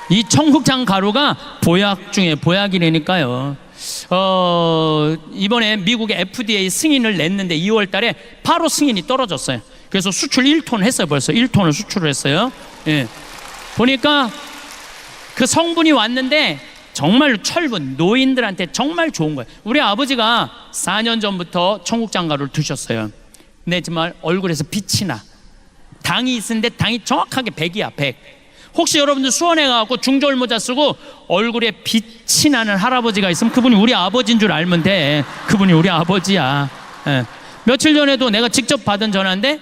이 청국장 가루가 보약 중에 보약이라니까요. 이번에 미국의 FDA 승인을 냈는데 2월 달에 바로 승인이 떨어졌어요. 그래서 수출 1톤 했어요. 벌써 1톤을 수출을 했어요. 예. 보니까 그 성분이 왔는데 정말 철분, 노인들한테 정말 좋은 거예요. 우리 아버지가 4년 전부터 청국장 가루를 드셨어요. 근데 정말 얼굴에서 빛이 나. 당이 있는데 당이 정확하게 100이야 100. 혹시 여러분들 수원에 가고 중저울 모자 쓰고 얼굴에 빛이 나는 할아버지가 있으면 그분이 우리 아버지인 줄 알면 돼. 그분이 우리 아버지야. 예. 며칠 전에도 내가 직접 받은 전화인데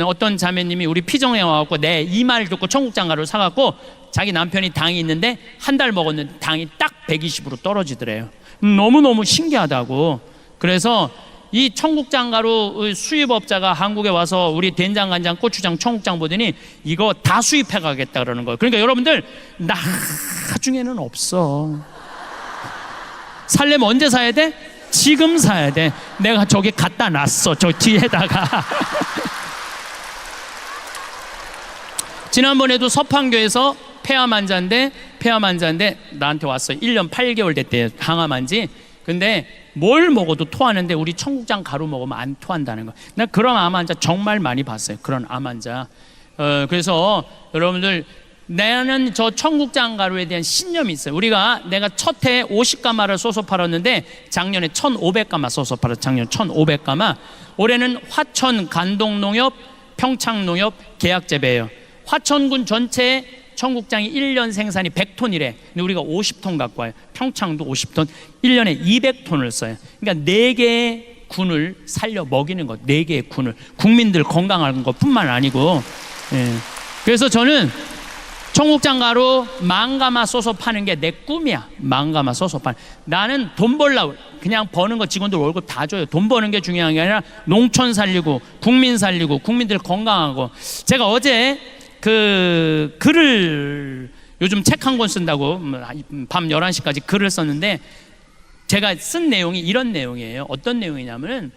어떤 자매님이 우리 피정에 와갖고 내 이 말 듣고 청국장 가루를 사갖고 자기 남편이 당이 있는데 한 달 먹었는데 당이 딱 120으로 떨어지더래요. 너무너무 신기하다고. 그래서 이 청국장 가루 수입업자가 한국에 와서 우리 된장, 간장, 고추장, 청국장 보더니 이거 다 수입해 가겠다 그러는 거예요. 그러니까 여러분들 나중에는 없어. 살려면 언제 사야 돼? 지금 사야 돼. 내가 저기 갖다 놨어. 저 뒤에다가. 지난번에도 서판교에서 폐암 환자인데 나한테 왔어요. 1년 8개월 됐대요. 항암 환지. 근데 뭘 먹어도 토하는데 우리 청국장 가루 먹으면 안 토한다는 거. 나 그런 암 환자 정말 많이 봤어요. 그런 암 환자. 그래서 여러분들 나는 저 청국장 가루에 대한 신념이 있어요. 내가 첫 해에 50가마를 쏘서 팔았는데 작년에 1,500가마 쏘서 팔았어요. 작년 1,500가마. 올해는 화천 간동농협 평창농협 계약재배예요. 화천군 전체 청국장이 1년 생산이 100톤이래. 근데 우리가 50톤 갖고 와요. 평창도 50톤, 1년에 200톤을 써요. 그러니까 4개의 군을 살려 먹이는 것, 4개의 군을, 국민들 건강한 것뿐만 아니고. 예. 그래서 저는 청국장 가루 망가마 써서 파는 게 내 꿈이야. 망가마 써서 파는. 나는 돈 벌라고 그냥 버는 거 직원들 월급 다 줘요. 돈 버는 게 중요한 게 아니라 농촌 살리고 국민 살리고 국민들 건강하고. 제가 어제 그 글을 요즘 책 한 권 쓴다고 밤 11시까지 글을 썼는데 제가 쓴 내용이 이런 내용이에요. 어떤 내용이냐면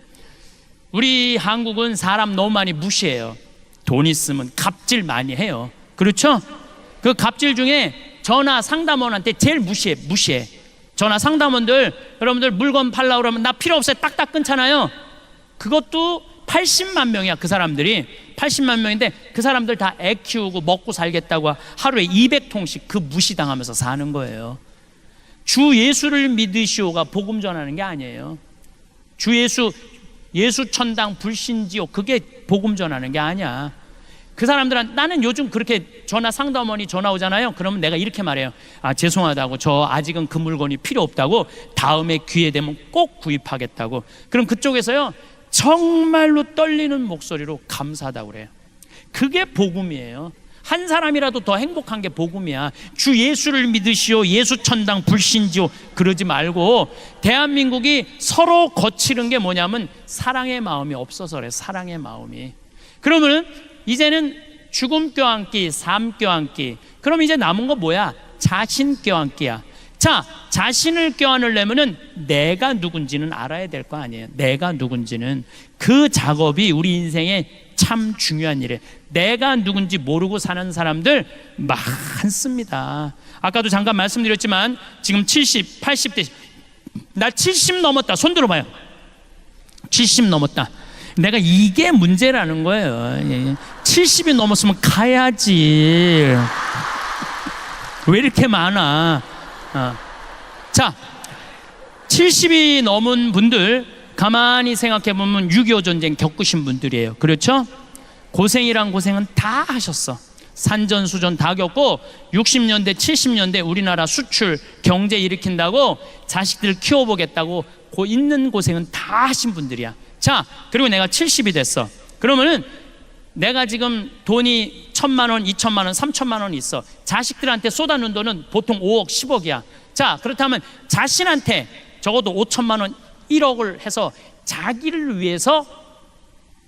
우리 한국은 사람 너무 많이 무시해요. 돈 있으면 갑질 많이 해요. 그렇죠? 그 갑질 중에 전화 상담원한테 제일 무시해. 전화 상담원들, 여러분들 물건 팔라고 그러면 나 필요 없어요. 딱딱 끊잖아요. 그것도 80만 명이야. 그 사람들이 80만 명인데 그 사람들 다 애 키우고 먹고 살겠다고 하루에 200통씩 그 무시당하면서 사는 거예요. 주 예수를 믿으시오가 복음 전하는 게 아니에요. 주 예수 천당 불신지옥, 그게 복음 전하는 게 아니야. 그 사람들은 나는 요즘 그렇게 전화 상담원이 전화 오잖아요. 그러면 내가 이렇게 말해요. 아, 죄송하다고, 저 아직은 그 물건이 필요 없다고, 다음에 기회 되면 꼭 구입하겠다고. 그럼 그쪽에서요 정말로 떨리는 목소리로 감사하다고 그래요. 그게 복음이에요. 한 사람이라도 더 행복한 게 복음이야. 주 예수를 믿으시오, 예수 천당 불신지오 그러지 말고, 대한민국이 서로 거치는 게 뭐냐면 사랑의 마음이 없어서 그래. 사랑의 마음이. 그러면 이제는 죽음 껴안기, 삶 껴안기. 그럼 이제 남은 거 뭐야? 자신 껴안기야. 자, 자신을 껴안으려면은 내가 누군지는 알아야 될 거 아니에요. 내가 누군지는. 그 작업이 우리 인생에 참 중요한 일이에요. 내가 누군지 모르고 사는 사람들 많습니다. 아까도 잠깐 말씀드렸지만 지금 70, 80대, 나 70 넘었다. 손 들어봐요. 70 넘었다. 내가 이게 문제라는 거예요. 70이 넘었으면 가야지. 왜 이렇게 많아? 자, 70이 넘은 분들 가만히 생각해 보면 6.25 전쟁 겪으신 분들이에요. 그렇죠? 고생이란 고생은 다 하셨어. 산전수전 다 겪고 60년대 70년대 우리나라 수출 경제 일으킨다고 자식들 키워보겠다고 있는 고생은 다 하신 분들이야. 자, 그리고 내가 70이 됐어. 그러면은 내가 지금 돈이 1,000만 원, 2,000만 원, 3,000만 원 있어. 자식들한테 쏟아놓은 돈은 보통 5억, 10억이야. 자, 그렇다면 자신한테 적어도 5천만 원, 1억을 해서 자기를 위해서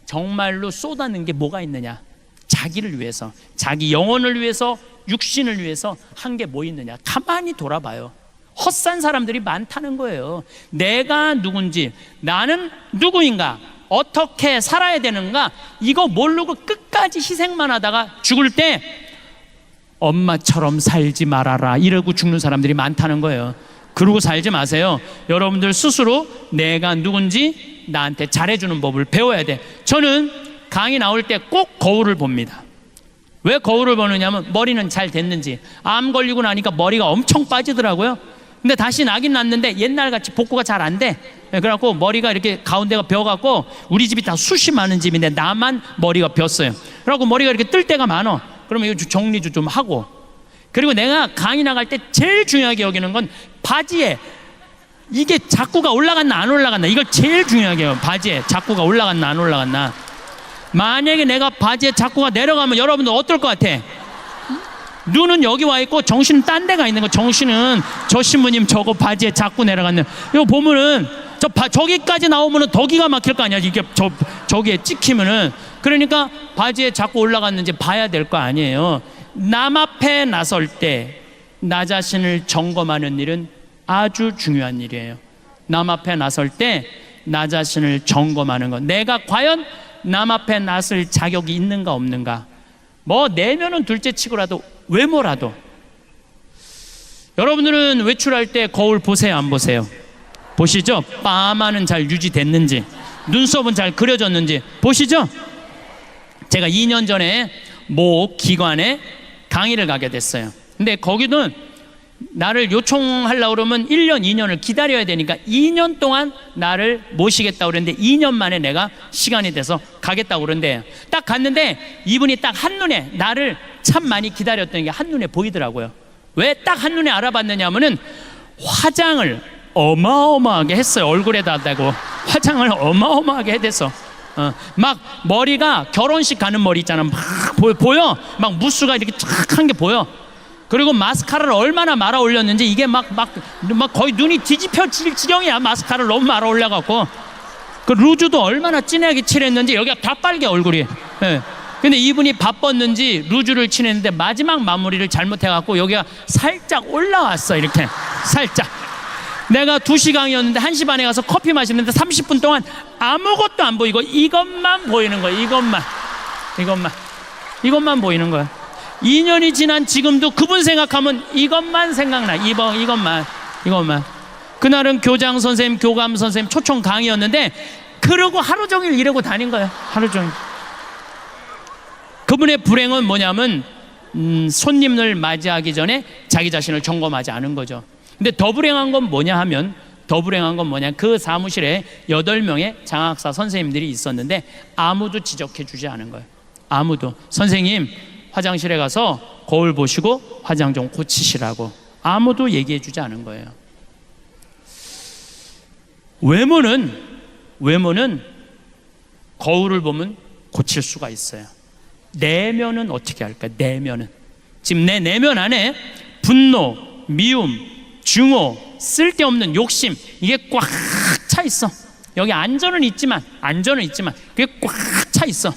정말로 쏟아낸 게 뭐가 있느냐? 자기를 위해서, 자기 영혼을 위해서, 육신을 위해서 한 게 뭐 있느냐? 가만히 돌아봐요. 헛산 사람들이 많다는 거예요. 내가 누군지, 나는 누구인가, 어떻게 살아야 되는가, 이거 모르고 끝까지 희생만 하다가 죽을 때 엄마처럼 살지 말아라 이러고 죽는 사람들이 많다는 거예요. 그러고 살지 마세요. 여러분들 스스로 내가 누군지 나한테 잘해주는 법을 배워야 돼. 저는 강의 나올 때 꼭 거울을 봅니다. 왜 거울을 보느냐면 머리는 잘 됐는지. 암 걸리고 나니까 머리가 엄청 빠지더라고요. 근데 다시 나긴 났는데 옛날같이 복구가 잘 안 돼. 그래갖고 머리가 이렇게 가운데가 벼갖고, 우리 집이 다 숱이 많은 집인데 나만 머리가 벼었어요. 그래갖고 머리가 이렇게 뜰 때가 많어. 그러면 이거 정리도 좀 하고. 그리고 내가 강의 나갈 때 제일 중요하게 여기는 건 바지에 이게 자꾸가 올라갔나 안 올라갔나, 이걸 제일 중요하게 해요. 바지에 자꾸가 올라갔나 안 올라갔나. 만약에 내가 바지에 자꾸가 내려가면 여러분들 어떨 것 같아? 눈은 여기 와 있고 정신은 딴 데가 있는 거. 정신은 저 신부님 저거 바지에 자꾸 내려갔네. 이거 보면은 저기까지 나오면은 더 기가 막힐 거 아니야. 이게 저기에 찍히면은. 그러니까 바지에 자꾸 올라갔는지 봐야 될 거 아니에요. 남 앞에 나설 때 나 자신을 점검하는 일은 아주 중요한 일이에요. 남 앞에 나설 때 나 자신을 점검하는 것. 내가 과연 남 앞에 나설 자격이 있는가 없는가. 뭐 내면은 둘째 치고라도 외모라도. 여러분들은 외출할 때 거울 보세요, 안 보세요? 보시죠? 파마는 잘 유지됐는지, 눈썹은 잘 그려졌는지 보시죠? 제가 2년 전에 모 기관에 강의를 가게 됐어요. 근데 거기는 나를 요청하려고 그러면 1년, 2년을 기다려야 되니까 2년 동안 나를 모시겠다고 그랬는데 2년 만에 내가 시간이 돼서 가겠다고 그러는데 딱 갔는데 이분이 딱 한눈에 나를 참 많이 기다렸던 게 한눈에 보이더라고요. 왜 딱 한눈에 알아봤느냐 하면은 화장을 어마어마하게 했어요. 얼굴에다 대고 화장을 어마어마하게 해댔어. 막 머리가 결혼식 가는 머리 있잖아. 막 보여. 막 무스가 이렇게 쫙 한 게 보여. 그리고 마스카라를 얼마나 말아 올렸는지 이게 막 거의 눈이 뒤집혀질 지경이야. 마스카라를 너무 말아 올려갖고 그 루즈도 얼마나 진하게 칠했는지 여기가 다 빨개 얼굴이. 예. 근데 이분이 바빴는지 루즈를 칠했는데 마지막 마무리를 잘못해갖고 여기가 살짝 올라왔어. 이렇게 살짝. 내가 2시 강의였는데 1시 반에 가서 커피 마시는데 30분 동안 아무것도 안 보이고 이것만 보이는 거야. 이것만 보이는 거야. 2년이 지난 지금도 그분 생각하면 이것만 생각나. 이것만. 그날은 교장 선생님, 교감 선생님 초청 강의였는데 그러고 하루 종일 이러고 다닌 거예요. 하루 종일. 그분의 불행은 뭐냐면 손님을 맞이하기 전에 자기 자신을 점검하지 않은 거죠. 근데 더 불행한 건 뭐냐 그 사무실에 8명의 장학사 선생님들이 있었는데 아무도 지적해 주지 않은 거예요. 아무도. 선생님 화장실에 가서 거울 보시고 화장 좀 고치시라고 아무도 얘기해 주지 않은 거예요. 외모는 거울을 보면 고칠 수가 있어요. 내면은 어떻게 할까? 내면은 지금 내 내면 안에 분노, 미움, 증오, 쓸데없는 욕심 이게 꽉 차 있어. 여기 안전은 있지만 그게 꽉 차 있어.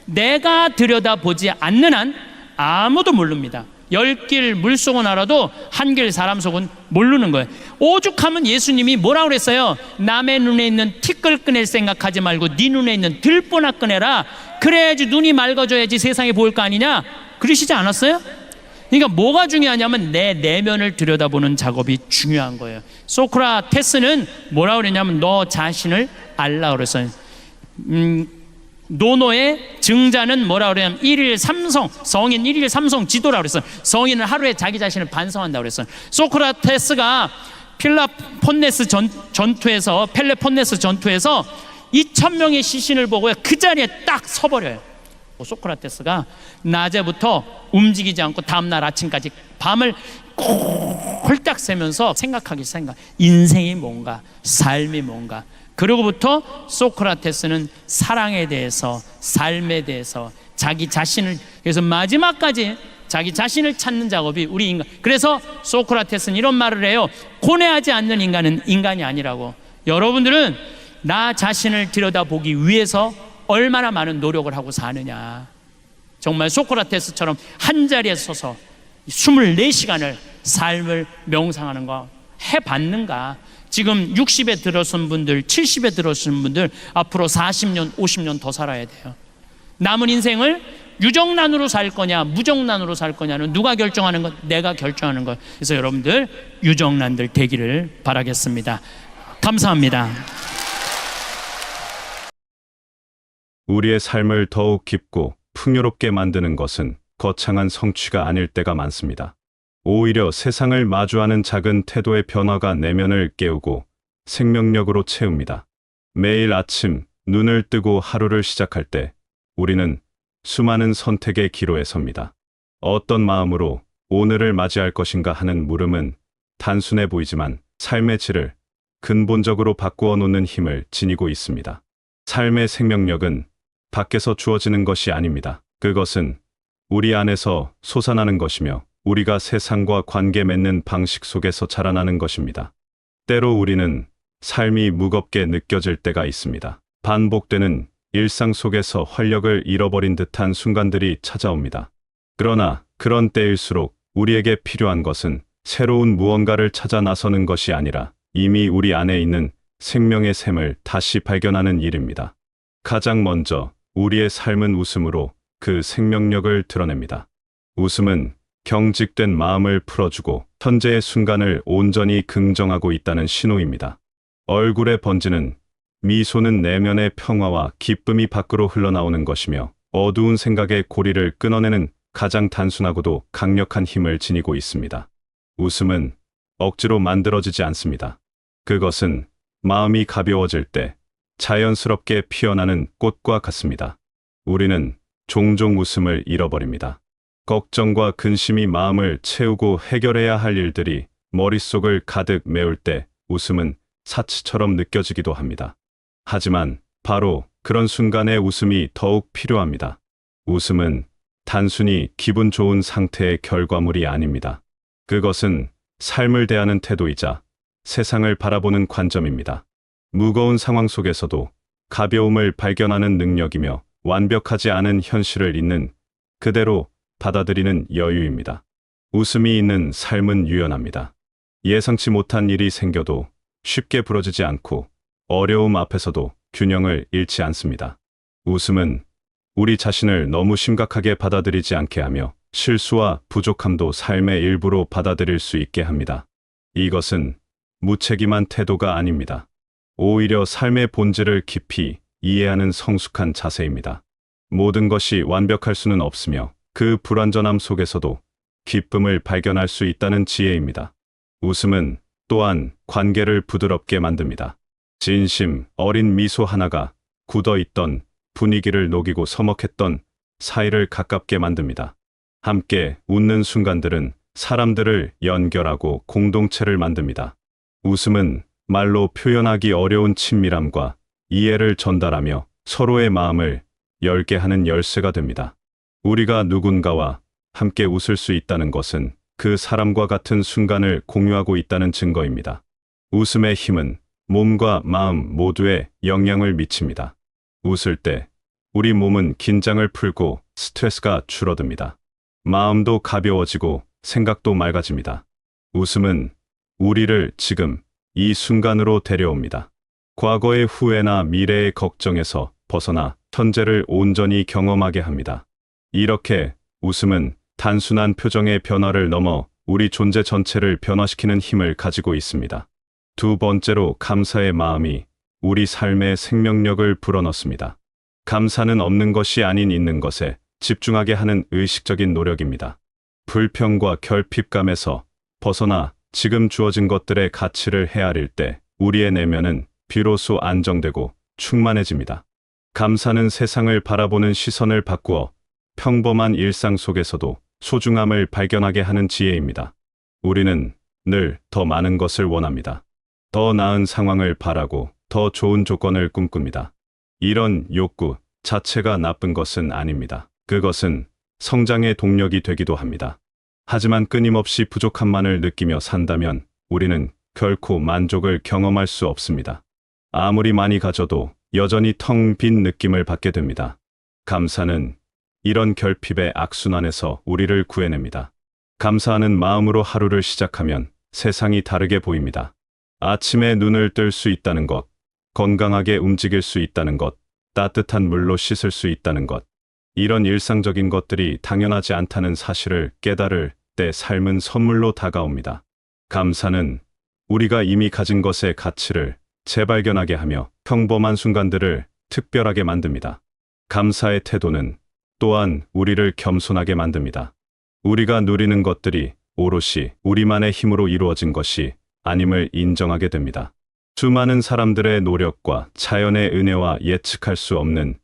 내가 들여다보지 않는 한 아무도 모릅니다. 10길 물속은 알아도 한 길 사람 속은 모르는 거예요. 오죽하면 예수님이 뭐라고 그랬어요? 남의 눈에 있는 티끌 꺼낼 생각하지 말고 네 눈에 있는 들보나 꺼내라. 그래야지 눈이 맑아져야지 세상이 보일 거 아니냐? 그러시지 않았어요? 그러니까 뭐가 중요하냐면 내 내면을 들여다보는 작업이 중요한 거예요. 소크라테스는 뭐라고 그랬냐면 너 자신을 알라 그랬어요. 노노의 증자는 뭐라고 그러냐면 성인 1일 3성 지도라고 그랬어요. 성인은 하루에 자기 자신을 반성한다고 그랬어요. 소크라테스가 펠레폰네스 전투에서 2,000명의 시신을 보고 그 자리에 딱 서버려요. 소크라테스가 낮에부터 움직이지 않고 다음날 아침까지 밤을 홀딱 새면서 인생이 뭔가, 삶이 뭔가. 그러고부터 소크라테스는 사랑에 대해서, 삶에 대해서, 자기 자신을, 그래서 마지막까지 자기 자신을 찾는 작업이 우리 인간. 그래서 소크라테스는 이런 말을 해요. 고뇌하지 않는 인간은 인간이 아니라고. 여러분들은 나 자신을 들여다보기 위해서 얼마나 많은 노력을 하고 사느냐. 정말 소크라테스처럼 한 자리에 서서 24시간을 삶을 명상하는 거 해봤는가? 지금 60에 들어선 분들, 70에 들어선 분들 앞으로 40년, 50년 더 살아야 돼요. 남은 인생을 유정란으로 살 거냐, 무정란으로 살 거냐는 누가 결정하는 것? 내가 결정하는 것. 그래서 여러분들 유정란들 되기를 바라겠습니다. 감사합니다. 우리의 삶을 더욱 깊고 풍요롭게 만드는 것은 거창한 성취가 아닐 때가 많습니다. 오히려 세상을 마주하는 작은 태도의 변화가 내면을 깨우고 생명력으로 채웁니다. 매일 아침 눈을 뜨고 하루를 시작할 때 우리는 수많은 선택의 기로에 섭니다. 어떤 마음으로 오늘을 맞이할 것인가 하는 물음은 단순해 보이지만 삶의 질을 근본적으로 바꾸어 놓는 힘을 지니고 있습니다. 삶의 생명력은 밖에서 주어지는 것이 아닙니다. 그것은 우리 안에서 솟아나는 것이며 우리가 세상과 관계 맺는 방식 속에서 자라나는 것입니다. 때로 우리는 삶이 무겁게 느껴질 때가 있습니다. 반복되는 일상 속에서 활력을 잃어버린 듯한 순간들이 찾아옵니다. 그러나 그런 때일수록 우리에게 필요한 것은 새로운 무언가를 찾아 나서는 것이 아니라 이미 우리 안에 있는 생명의 샘을 다시 발견하는 일입니다. 가장 먼저 우리의 삶은 웃음으로 그 생명력을 드러냅니다. 웃음은 경직된 마음을 풀어주고 현재의 순간을 온전히 긍정하고 있다는 신호입니다. 얼굴에 번지는 미소는 내면의 평화와 기쁨이 밖으로 흘러나오는 것이며 어두운 생각의 고리를 끊어내는 가장 단순하고도 강력한 힘을 지니고 있습니다. 웃음은 억지로 만들어지지 않습니다. 그것은 마음이 가벼워질 때 자연스럽게 피어나는 꽃과 같습니다. 우리는 종종 웃음을 잃어버립니다. 걱정과 근심이 마음을 채우고 해결해야 할 일들이 머릿속을 가득 메울 때 웃음은 사치처럼 느껴지기도 합니다. 하지만 바로 그런 순간에 웃음이 더욱 필요합니다. 웃음은 단순히 기분 좋은 상태의 결과물이 아닙니다. 그것은 삶을 대하는 태도이자 세상을 바라보는 관점입니다. 무거운 상황 속에서도 가벼움을 발견하는 능력이며 완벽하지 않은 현실을 있는 그대로 받아들이는 여유입니다. 웃음이 있는 삶은 유연합니다. 예상치 못한 일이 생겨도 쉽게 부러지지 않고 어려움 앞에서도 균형을 잃지 않습니다. 웃음은 우리 자신을 너무 심각하게 받아들이지 않게 하며 실수와 부족함도 삶의 일부로 받아들일 수 있게 합니다. 이것은 무책임한 태도가 아닙니다. 오히려 삶의 본질을 깊이 이해하는 성숙한 자세입니다. 모든 것이 완벽할 수는 없으며 그 불완전함 속에서도 기쁨을 발견할 수 있다는 지혜입니다. 웃음은 또한 관계를 부드럽게 만듭니다. 진심 어린 미소 하나가 굳어있던 분위기를 녹이고 서먹했던 사이를 가깝게 만듭니다. 함께 웃는 순간들은 사람들을 연결하고 공동체를 만듭니다. 웃음은 말로 표현하기 어려운 친밀함과 이해를 전달하며 서로의 마음을 열게 하는 열쇠가 됩니다. 우리가 누군가와 함께 웃을 수 있다는 것은 그 사람과 같은 순간을 공유하고 있다는 증거입니다. 웃음의 힘은 몸과 마음 모두에 영향을 미칩니다. 웃을 때 우리 몸은 긴장을 풀고 스트레스가 줄어듭니다. 마음도 가벼워지고 생각도 맑아집니다. 웃음은 우리를 지금 이 순간으로 데려옵니다. 과거의 후회나 미래의 걱정에서 벗어나 현재를 온전히 경험하게 합니다. 이렇게 웃음은 단순한 표정의 변화를 넘어 우리 존재 전체를 변화시키는 힘을 가지고 있습니다. 두 번째로 감사의 마음이 우리 삶의 생명력을 불어넣습니다. 감사는 없는 것이 아닌 있는 것에 집중하게 하는 의식적인 노력입니다. 불평과 결핍감에서 벗어나 지금 주어진 것들의 가치를 헤아릴 때 우리의 내면은 비로소 안정되고 충만해집니다. 감사는 세상을 바라보는 시선을 바꾸어 평범한 일상 속에서도 소중함을 발견하게 하는 지혜입니다. 우리는 늘 더 많은 것을 원합니다. 더 나은 상황을 바라고 더 좋은 조건을 꿈꿉니다. 이런 욕구 자체가 나쁜 것은 아닙니다. 그것은 성장의 동력이 되기도 합니다. 하지만 끊임없이 부족함만을 느끼며 산다면 우리는 결코 만족을 경험할 수 없습니다. 아무리 많이 가져도 여전히 텅 빈 느낌을 받게 됩니다. 감사는 이런 결핍의 악순환에서 우리를 구해냅니다. 감사하는 마음으로 하루를 시작하면 세상이 다르게 보입니다. 아침에 눈을 뜰 수 있다는 것, 건강하게 움직일 수 있다는 것, 따뜻한 물로 씻을 수 있다는 것, 이런 일상적인 것들이 당연하지 않다는 사실을 깨달을 때 삶은 선물로 다가옵니다. 감사는 우리가 이미 가진 것의 가치를 재발견하게 하며 평범한 순간들을 특별하게 만듭니다. 감사의 태도는 또한 우리를 겸손하게 만듭니다. 우리가 누리는 것들이 오롯이 우리만의 힘으로 이루어진 것이 아님을 인정하게 됩니다. 수많은 사람들의 노력과 자연의 은혜와 예측할 수 없는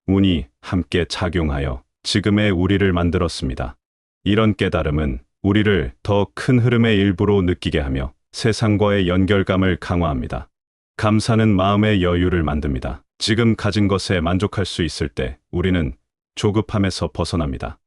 운이 함께 작용하여 지금의 우리를 만들었습니다. 이런 깨달음은 우리를 더 큰 흐름의 일부로 느끼게 하며 세상과의 연결감을 강화합니다. 감사는 마음의 여유를 만듭니다. 지금 가진 것에 만족할 수 있을 때 우리는 조급함에서 벗어납니다.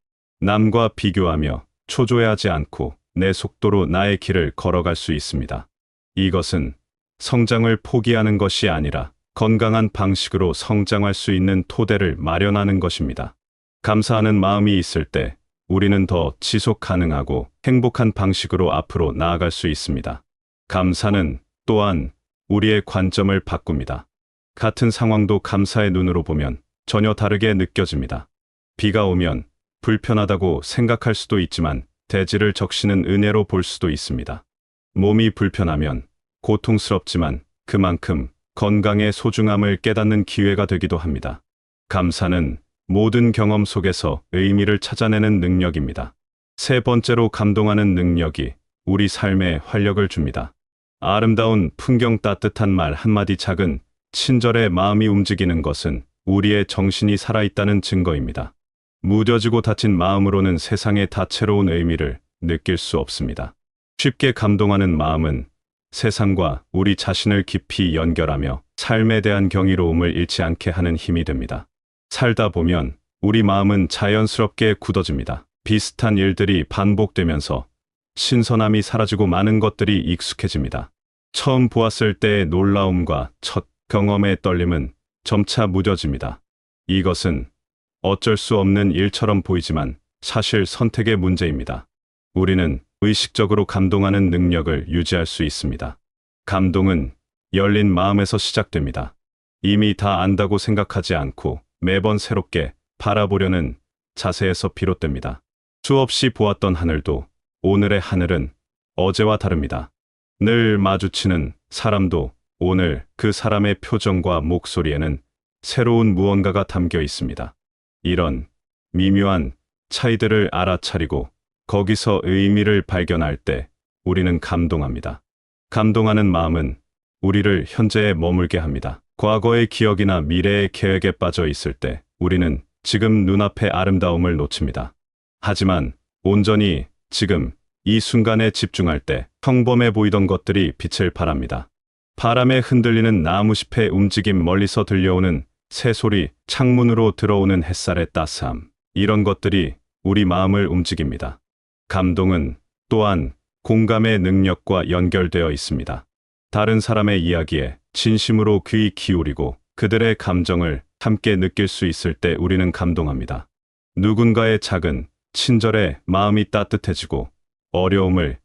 남과 비교하며 초조해하지 않고 내 속도로 나의 길을 걸어갈 수 있습니다. 이것은 성장을 포기하는 것이 아니라 건강한 방식으로 성장할 수 있는 토대를 마련하는 것입니다. 감사하는 마음이 있을 때 우리는 더 지속 가능하고 행복한 방식으로 앞으로 나아갈 수 있습니다. 감사는 또한 우리의 관점을 바꿉니다. 같은 상황도 감사의 눈으로 보면 전혀 다르게 느껴집니다. 비가 오면 불편하다고 생각할 수도 있지만 대지를 적시는 은혜로 볼 수도 있습니다. 몸이 불편하면 고통스럽지만 그만큼 건강의 소중함을 깨닫는 기회가 되기도 합니다. 감사는 모든 경험 속에서 의미를 찾아내는 능력입니다. 세 번째로 감동하는 능력이 우리 삶에 활력을 줍니다. 아름다운 풍경, 따뜻한 말 한마디, 작은 친절의 마음이 움직이는 것은 우리의 정신이 살아있다는 증거입니다. 무뎌지고 다친 마음으로는 세상의 다채로운 의미를 느낄 수 없습니다. 쉽게 감동하는 마음은 세상과 우리 자신을 깊이 연결하며 삶에 대한 경이로움을 잃지 않게 하는 힘이 됩니다. 살다 보면 우리 마음은 자연스럽게 굳어집니다. 비슷한 일들이 반복되면서 신선함이 사라지고 많은 것들이 익숙해집니다. 처음 보았을 때의 놀라움과 첫 경험의 떨림은 점차 무뎌집니다. 이것은 어쩔 수 없는 일처럼 보이지만 사실 선택의 문제입니다. 우리는 의식적으로 감동하는 능력을 유지할 수 있습니다. 감동은 열린 마음에서 시작됩니다. 이미 다 안다고 생각하지 않고 매번 새롭게 바라보려는 자세에서 비롯됩니다. 수없이 보았던 하늘도 오늘의 하늘은 어제와 다릅니다. 늘 마주치는 사람도 오늘 그 사람의 표정과 목소리에는 새로운 무언가가 담겨 있습니다. 이런 미묘한 차이들을 알아차리고 거기서 의미를 발견할 때 우리는 감동합니다. 감동하는 마음은 우리를 현재에 머물게 합니다. 과거의 기억이나 미래의 계획에 빠져 있을 때 우리는 지금 눈앞의 아름다움을 놓칩니다. 하지만 온전히 지금 이 순간에 집중할 때 평범해 보이던 것들이 빛을 발합니다. 바람에 흔들리는 나무잎의 움직임, 멀리서 들려오는 새소리, 창문으로 들어오는 햇살의 따스함, 이런 것들이 우리 마음을 움직입니다. 감동은 또한 공감의 능력과 연결되어 있습니다. 다른 사람의 이야기에 진심으로 귀 기울이고 그들의 감정을 함께 느낄 수 있을 때 우리는 감동합니다. 누군가의 작은 친절에 마음이 따뜻해지고 어려움을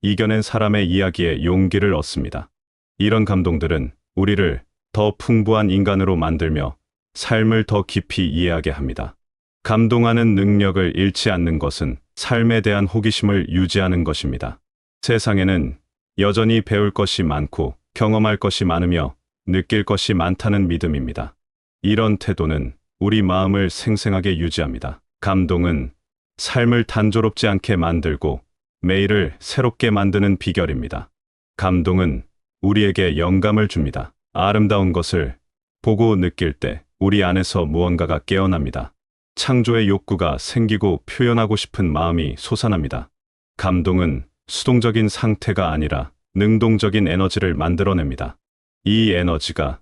이겨낸 사람의 이야기에 용기를 얻습니다. 이런 감동들은 우리를 더 풍부한 인간으로 만들며 삶을 더 깊이 이해하게 합니다. 감동하는 능력을 잃지 않는 것은 삶에 대한 호기심을 유지하는 것입니다. 세상에는 여전히 배울 것이 많고 경험할 것이 많으며 느낄 것이 많다는 믿음입니다. 이런 태도는 우리 마음을 생생하게 유지합니다. 감동은 삶을 단조롭지 않게 만들고 매일을 새롭게 만드는 비결입니다. 감동은 우리에게 영감을 줍니다. 아름다운 것을 보고 느낄 때 우리 안에서 무언가가 깨어납니다. 창조의 욕구가 생기고 표현하고 싶은 마음이 솟아납니다. 감동은 수동적인 상태가 아니라 능동적인 에너지를 만들어냅니다. 이 에너지가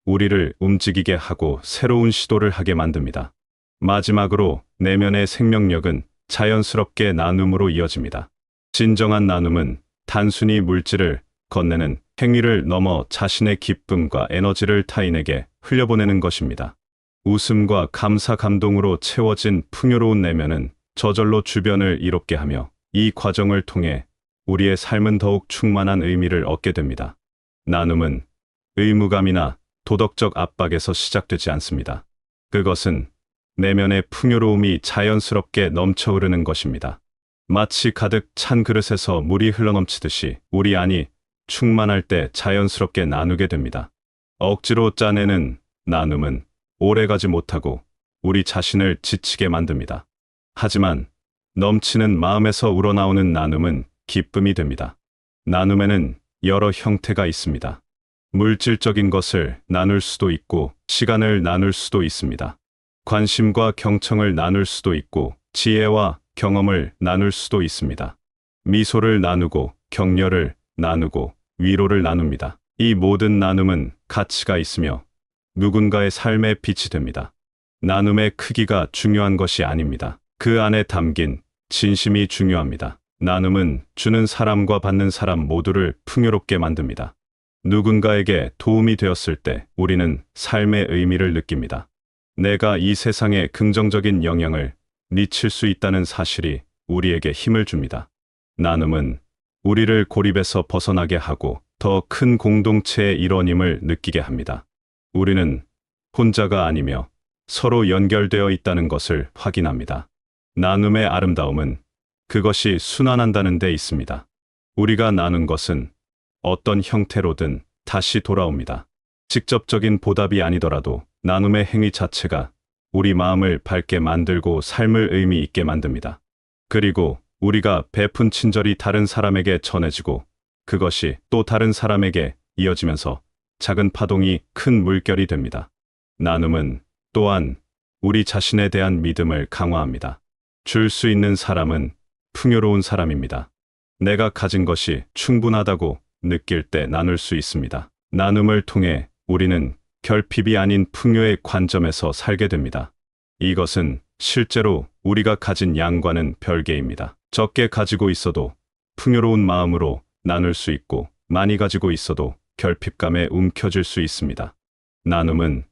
우리를 움직이게 하고 새로운 시도를 하게 만듭니다. 마지막으로 내면의 생명력은 자연스럽게 나눔으로 이어집니다. 진정한 나눔은 단순히 물질을 건네는 행위를 넘어 자신의 기쁨과 에너지를 타인에게 흘려보내는 것입니다. 웃음과 감사, 감동으로 채워진 풍요로운 내면은 저절로 주변을 이롭게 하며 이 과정을 통해 우리의 삶은 더욱 충만한 의미를 얻게 됩니다. 나눔은 의무감이나 도덕적 압박에서 시작되지 않습니다. 그것은 내면의 풍요로움이 자연스럽게 넘쳐 흐르는 것입니다. 마치 가득 찬 그릇에서 물이 흘러넘치듯이 우리 안이 충만할 때 자연스럽게 나누게 됩니다. 억지로 짜내는 나눔은 오래가지 못하고 우리 자신을 지치게 만듭니다. 하지만 넘치는 마음에서 우러나오는 나눔은 기쁨이 됩니다. 나눔에는 여러 형태가 있습니다. 물질적인 것을 나눌 수도 있고 시간을 나눌 수도 있습니다. 관심과 경청을 나눌 수도 있고 지혜와 경험을 나눌 수도 있습니다. 미소를 나누고 격려를 나누고 위로를 나눕니다. 이 모든 나눔은 가치가 있으며 누군가의 삶에 빛이 됩니다. 나눔의 크기가 중요한 것이 아닙니다. 그 안에 담긴 진심이 중요합니다. 나눔은 주는 사람과 받는 사람 모두를 풍요롭게 만듭니다. 누군가에게 도움이 되었을 때 우리는 삶의 의미를 느낍니다. 내가 이 세상에 긍정적인 영향을 미칠 수 있다는 사실이 우리에게 힘을 줍니다. 나눔은 우리를 고립에서 벗어나게 하고 더 큰 공동체의 일원임을 느끼게 합니다. 우리는 혼자가 아니며 서로 연결되어 있다는 것을 확인합니다. 나눔의 아름다움은 그것이 순환한다는 데 있습니다. 우리가 나눈 것은 어떤 형태로든 다시 돌아옵니다. 직접적인 보답이 아니더라도 나눔의 행위 자체가 우리 마음을 밝게 만들고 삶을 의미 있게 만듭니다. 그리고 우리가 베푼 친절이 다른 사람에게 전해지고 그것이 또 다른 사람에게 이어지면서 작은 파동이 큰 물결이 됩니다. 나눔은 또한 우리 자신에 대한 믿음을 강화합니다. 줄 수 있는 사람은 풍요로운 사람입니다. 내가 가진 것이 충분하다고 느낄 때 나눌 수 있습니다. 나눔을 통해 우리는 결핍이 아닌 풍요의 관점에서 살게 됩니다. 이것은 실제로 우리가 가진 양과는 별개입니다. 적게 가지고 있어도 풍요로운 마음으로 나눌 수 있고 많이 가지고 있어도 결핍감에 움켜질 수 있습니다. 나눔은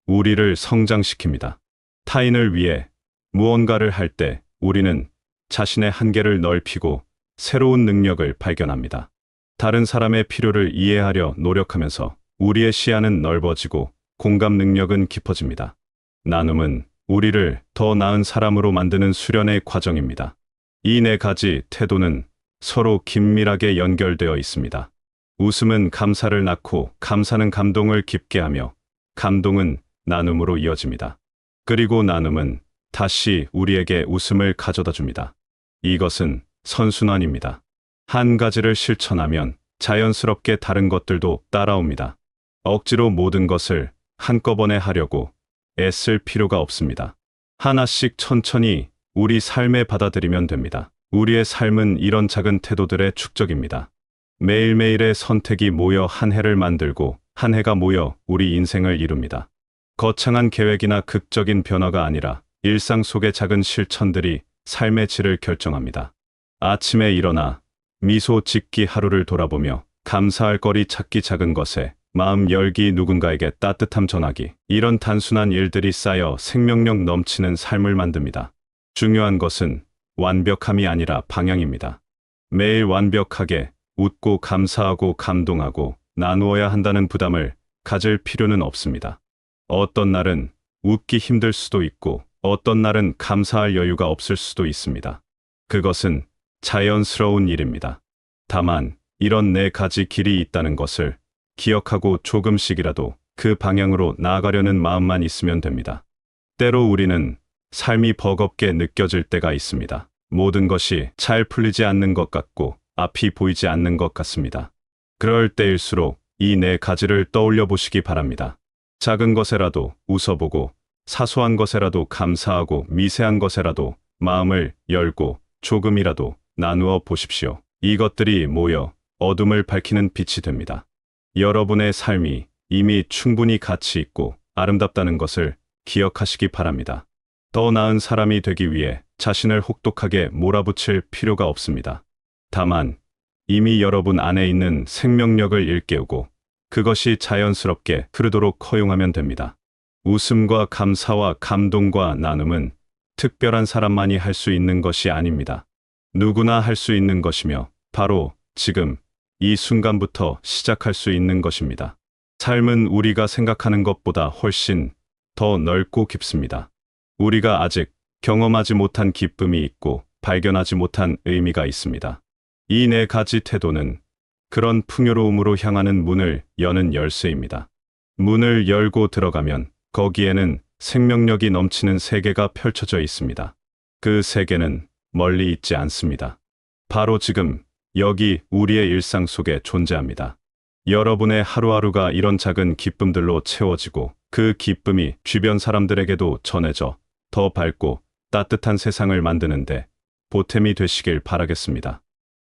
우리를 성장시킵니다. 타인을 위해 무언가를 할 때 우리는 자신의 한계를 넓히고 새로운 능력을 발견합니다. 다른 사람의 필요를 이해하려 노력하면서 우리의 시야는 넓어지고 공감 능력은 깊어집니다. 나눔은 우리를 더 나은 사람으로 만드는 수련의 과정입니다. 이 네 가지 태도는 서로 긴밀하게 연결되어 있습니다. 웃음은 감사를 낳고 감사는 감동을 깊게 하며 감동은 나눔으로 이어집니다. 그리고 나눔은 다시 우리에게 웃음을 가져다 줍니다. 이것은 선순환입니다. 한 가지를 실천하면 자연스럽게 다른 것들도 따라옵니다. 억지로 모든 것을 한꺼번에 하려고 애쓸 필요가 없습니다. 하나씩 천천히 우리 삶에 받아들이면 됩니다. 우리의 삶은 이런 작은 태도들의 축적입니다. 매일매일의 선택이 모여 한 해를 만들고 한 해가 모여 우리 인생을 이룹니다. 거창한 계획이나 극적인 변화가 아니라 일상 속의 작은 실천들이 삶의 질을 결정합니다. 아침에 일어나 미소 짓기, 하루를 돌아보며 감사할 거리 찾기, 작은 것에 마음 열기, 누군가에게 따뜻함 전하기, 이런 단순한 일들이 쌓여 생명력 넘치는 삶을 만듭니다. 중요한 것은 완벽함이 아니라 방향입니다. 매일 완벽하게 웃고 감사하고 감동하고 나누어야 한다는 부담을 가질 필요는 없습니다. 어떤 날은 웃기 힘들 수도 있고 어떤 날은 감사할 여유가 없을 수도 있습니다. 그것은 자연스러운 일입니다. 다만 이런 네 가지 길이 있다는 것을 기억하고 조금씩이라도 그 방향으로 나아가려는 마음만 있으면 됩니다. 때로 우리는 삶이 버겁게 느껴질 때가 있습니다. 모든 것이 잘 풀리지 않는 것 같고 앞이 보이지 않는 것 같습니다. 그럴 때일수록 이 네 가지를 떠올려 보시기 바랍니다. 작은 것에라도 웃어보고 사소한 것에라도 감사하고 미세한 것에라도 마음을 열고 조금이라도 나누어 보십시오. 이것들이 모여 어둠을 밝히는 빛이 됩니다. 여러분의 삶이 이미 충분히 가치 있고 아름답다는 것을 기억하시기 바랍니다. 더 나은 사람이 되기 위해 자신을 혹독하게 몰아붙일 필요가 없습니다. 다만 이미 여러분 안에 있는 생명력을 일깨우고 그것이 자연스럽게 흐르도록 허용하면 됩니다. 웃음과 감사와 감동과 나눔은 특별한 사람만이 할 수 있는 것이 아닙니다. 누구나 할 수 있는 것이며 바로 지금 이 순간부터 시작할 수 있는 것입니다. 삶은 우리가 생각하는 것보다 훨씬 더 넓고 깊습니다. 우리가 아직 경험하지 못한 기쁨이 있고 발견하지 못한 의미가 있습니다. 이 네 가지 태도는 그런 풍요로움으로 향하는 문을 여는 열쇠입니다. 문을 열고 들어가면 거기에는 생명력이 넘치는 세계가 펼쳐져 있습니다. 그 세계는 멀리 있지 않습니다. 바로 지금 여기 우리의 일상 속에 존재합니다. 여러분의 하루하루가 이런 작은 기쁨들로 채워지고 그 기쁨이 주변 사람들에게도 전해져 더 밝고 따뜻한 세상을 만드는데 보탬이 되시길 바라겠습니다.